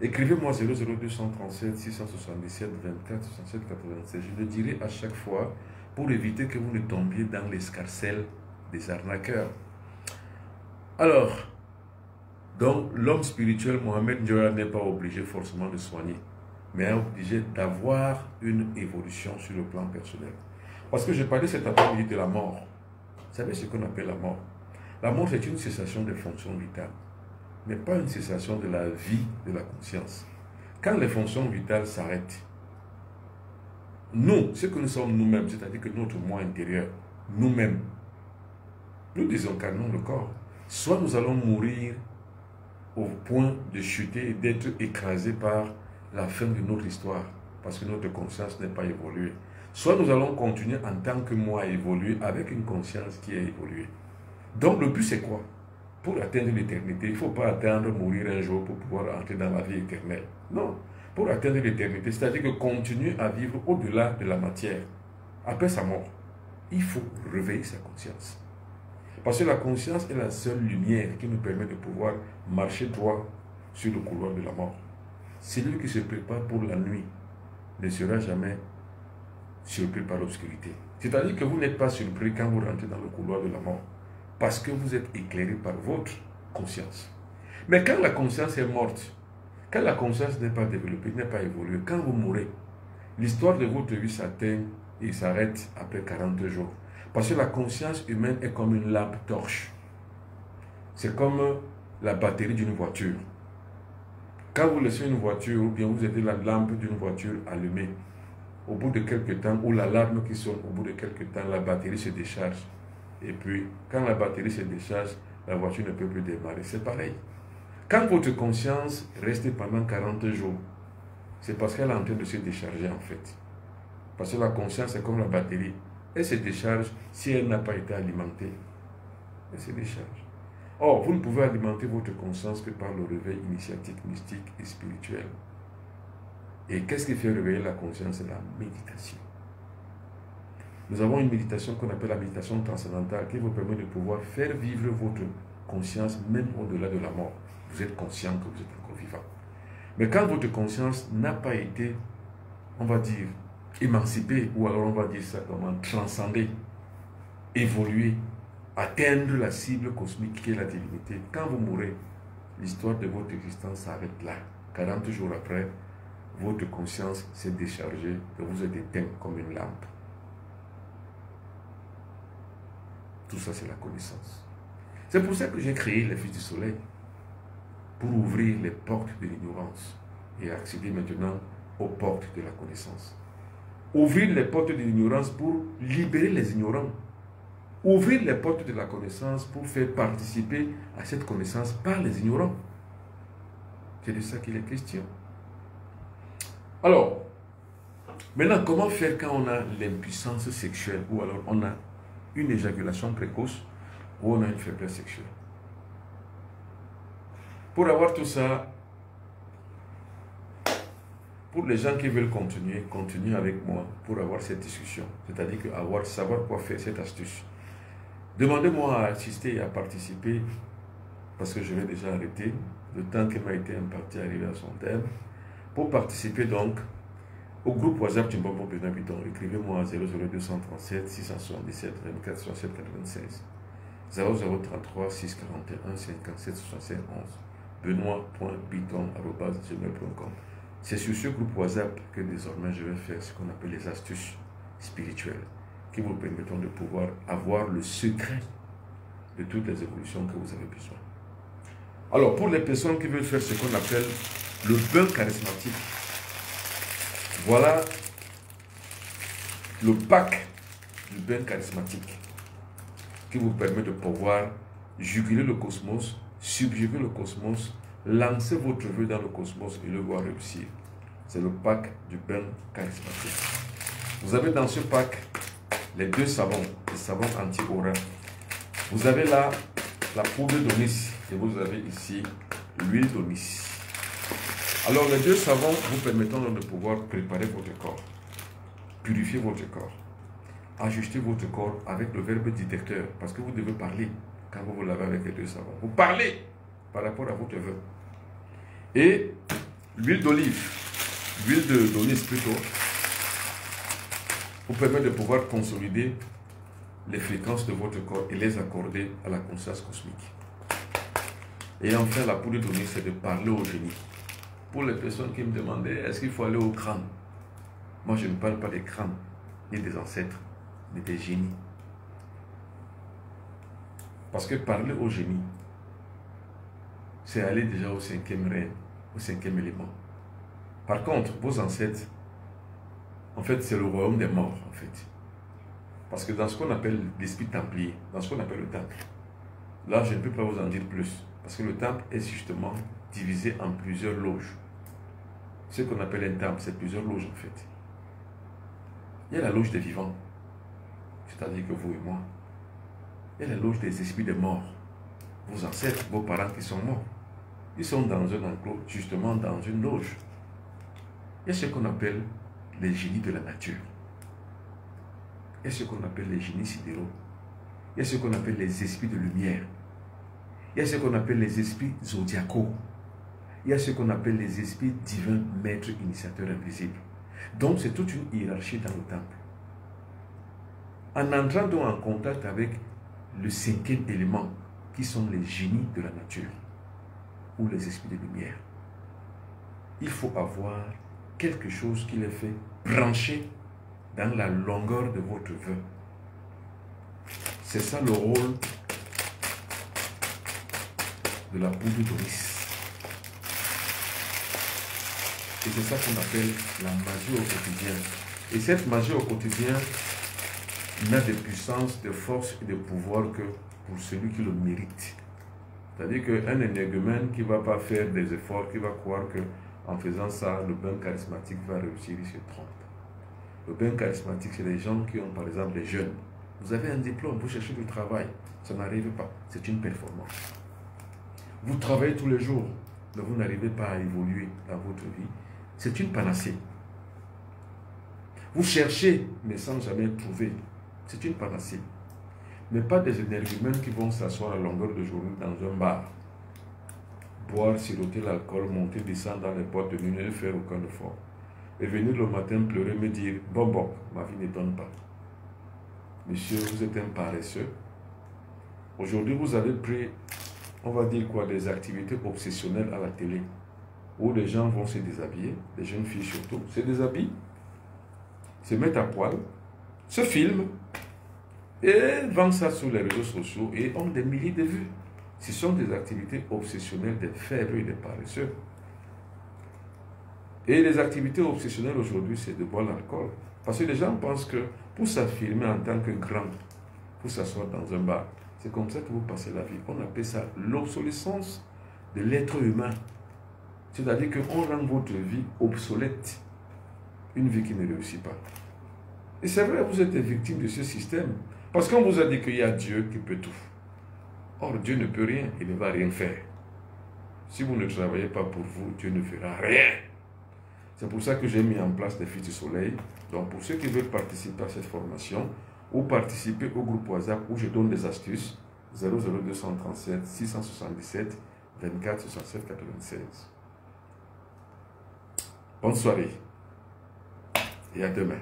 écrivez-moi 00237 677 24 67 96. Je le dirai à chaque fois pour éviter que vous ne tombiez dans l'escarcelle des arnaqueurs. Alors, donc l'homme spirituel, Mohamed Ndjoya, n'est pas obligé forcément de soigner, mais est obligé d'avoir une évolution sur le plan personnel. Parce que je parlais cet après-midi de la mort. Vous savez ce qu'on appelle la mort? La mort, c'est une cessation des fonctions vitales, mais pas une cessation de la vie de la conscience. Quand les fonctions vitales s'arrêtent, nous, ce que nous sommes nous-mêmes, c'est-à-dire que notre moi intérieur, nous-mêmes, nous désincarnons le corps. Soit nous allons mourir au point de chuter et d'être écrasés par la fin de notre histoire, parce que notre conscience n'est pas évoluée. Soit nous allons continuer en tant que moi à évoluer avec une conscience qui a évolué. Donc le but c'est quoi? Pour atteindre l'éternité, il ne faut pas attendre mourir un jour pour pouvoir entrer dans la vie éternelle. Non, pour atteindre l'éternité, c'est-à-dire que continuer à vivre au-delà de la matière, après sa mort, il faut réveiller sa conscience. Parce que la conscience est la seule lumière qui nous permet de pouvoir marcher droit sur le couloir de la mort. C'est lui qui se prépare pour la nuit. ne sera jamais surpris par l'obscurité. C'est-à-dire que vous n'êtes pas surpris quand vous rentrez dans le couloir de la mort, parce que vous êtes éclairé par votre conscience. Mais quand la conscience est morte, quand la conscience n'est pas développée, n'est pas évoluée, quand vous mourrez, l'histoire de votre vie s'atteint et s'arrête après 40 jours. Parce que la conscience humaine est comme une lampe torche. C'est comme la batterie d'une voiture. Quand vous laissez une voiture, ou bien vous avez la lampe d'une voiture allumée, au bout de quelques temps, ou l'alarme qui sonne, au bout de quelques temps, la batterie se décharge. Et puis, quand la batterie se décharge, la voiture ne peut plus démarrer. C'est pareil. Quand votre conscience reste pendant 40 jours, c'est parce qu'elle est en train de se décharger en fait. Parce que la conscience est comme la batterie. Elle se décharge si elle n'a pas été alimentée. Elle se décharge. Or, vous ne pouvez alimenter votre conscience que par le réveil initiatique, mystique et spirituel. Et qu'est-ce qui fait réveiller la conscience? C'est la méditation. Nous avons une méditation qu'on appelle la méditation transcendantale qui vous permet de pouvoir faire vivre votre conscience même au-delà de la mort. Vous êtes conscient que vous êtes encore vivant. Mais quand votre conscience n'a pas été, on va dire, émancipée, ou alors on va dire ça comment, transcender, évoluer, atteindre la cible cosmique qui est la divinité, quand vous mourrez, l'histoire de votre existence s'arrête là. 40 jours après, votre conscience s'est déchargée et vous êtes éteint comme une lampe. Tout ça, c'est la connaissance. C'est pour ça que j'ai créé les Fils du Soleil, pour ouvrir les portes de l'ignorance et accéder maintenant aux portes de la connaissance. Ouvrir les portes de l'ignorance pour libérer les ignorants. Ouvrir les portes de la connaissance pour faire participer à cette connaissance par les ignorants. C'est de ça qu'il est question. Alors, maintenant, comment faire quand on a l'impuissance sexuelle ou alors on a une éjaculation précoce ou on a une faiblesse sexuelle? Pour avoir tout ça, pour les gens qui veulent continuer avec moi pour avoir cette discussion, c'est-à-dire savoir quoi faire, cette astuce. Demandez-moi à assister et à participer, parce que je vais déjà arrêter, le temps qui m'a été imparti arriver à son terme. Pour participer donc au groupe WhatsApp Chimbombo Bénin Bidon, écrivez-moi à 00237 677 24 67 96 0033 641 57 71 benoît.biton@gmail.com. C'est sur ce groupe WhatsApp que désormais je vais faire ce qu'on appelle les astuces spirituelles qui vous permettront de pouvoir avoir le secret de toutes les évolutions que vous avez besoin. Alors, pour les personnes qui veulent faire ce qu'on appelle le bain charismatique, voilà le pack du bain charismatique qui vous permet de pouvoir juguler le cosmos, subjuguer le cosmos, lancer votre vœu dans le cosmos et le voir réussir. C'est le pack du bain charismatique. Vous avez dans ce pack les deux savons, les savons anti-aura. Vous avez là la poudre d'onis et vous avez ici l'huile d'onis. Alors les deux savons vous permettront de pouvoir préparer votre corps, purifier votre corps, ajuster votre corps avec le verbe détecteur, parce que vous devez parler quand vous vous lavez avec les deux savons. Vous parlez par rapport à votre vœu. Et l'huile d'olive, l'huile d'olive plutôt, vous permet de pouvoir consolider les fréquences de votre corps et les accorder à la conscience cosmique. Et enfin, la poudre d'olive, c'est de parler au génie. Pour les personnes qui me demandaient, est-ce qu'il faut aller au crâne? Moi, je ne parle pas des crânes, ni des ancêtres, mais des génies. Parce que parler au génie, c'est aller déjà au cinquième règne, au cinquième élément. Par contre, vos ancêtres, en fait, c'est le royaume des morts, en fait. Parce que dans ce qu'on appelle l'esprit templier, dans ce qu'on appelle le temple, là, je ne peux pas vous en dire plus. Parce que le temple est justement divisé en plusieurs loges. Ce qu'on appelle un temple, c'est plusieurs loges, en fait. Il y a la loge des vivants, c'est-à-dire que vous et moi. Il y a la loge des esprits des morts. Vos ancêtres, vos parents qui sont morts. Ils sont dans un enclos, justement dans une loge. Il y a ce qu'on appelle les génies de la nature. Il y a ce qu'on appelle les génies sidéraux. Il y a ce qu'on appelle les esprits de lumière. Il y a ce qu'on appelle les esprits zodiacaux. Il y a ce qu'on appelle les esprits divins, maîtres, initiateurs invisibles. Donc c'est toute une hiérarchie dans le temple. En entrant donc en contact avec le cinquième élément, qui sont les génies de la nature, ou les esprits de lumière, il faut avoir quelque chose qui les fait brancher dans la longueur de votre vœu. C'est ça le rôle de la poudre d'Oris. Et c'est ça qu'on appelle la magie au quotidien. Et cette magie au quotidien n'a de puissance, de force et de pouvoir que pour celui qui le mérite. C'est-à-dire qu'un énergumène qui ne va pas faire des efforts, qui va croire qu'en faisant ça, le bain charismatique va réussir, il se trompe. Le bain charismatique, c'est les gens qui ont, par exemple, les jeunes. Vous avez un diplôme, vous cherchez du travail. Ça n'arrive pas. C'est une performance. Vous travaillez tous les jours, mais vous n'arrivez pas à évoluer dans votre vie. C'est une panacée. Vous cherchez, mais sans jamais trouver. C'est une panacée. Mais pas des énergumènes qui vont s'asseoir à longueur de journée dans un bar. Boire, siroter l'alcool, monter, descendre dans les boîtes de nuit, ne faire aucun effort. Et venir le matin pleurer, me dire, bon, ma vie ne donne pas. Monsieur, vous êtes un paresseux. Aujourd'hui, vous avez pris, on va dire quoi, des activités obsessionnelles à la télé, où les gens vont se déshabiller, les jeunes filles surtout, se déshabillent, se mettent à poil, se filment, et vendent ça sur les réseaux sociaux et ont des milliers de vues. Ce sont des activités obsessionnelles des faibles et des paresseux. Et les activités obsessionnelles aujourd'hui, c'est de boire l'alcool. Parce que les gens pensent que pour s'affirmer en tant que grand, pour s'asseoir dans un bar, c'est comme ça que vous passez la vie. On appelle ça l'obsolescence de l'être humain. C'est-à-dire qu'on rend votre vie obsolète. Une vie qui ne réussit pas. Et c'est vrai, vous êtes victime de ce système. Parce qu'on vous a dit qu'il y a Dieu qui peut tout. Or, Dieu ne peut rien, il ne va rien faire. Si vous ne travaillez pas pour vous, Dieu ne fera rien. C'est pour ça que j'ai mis en place les Fils du Soleil. Donc, pour ceux qui veulent participer à cette formation, ou participer au groupe WhatsApp où je donne des astuces, 00237 677 24 67 96. Bonne soirée et à demain.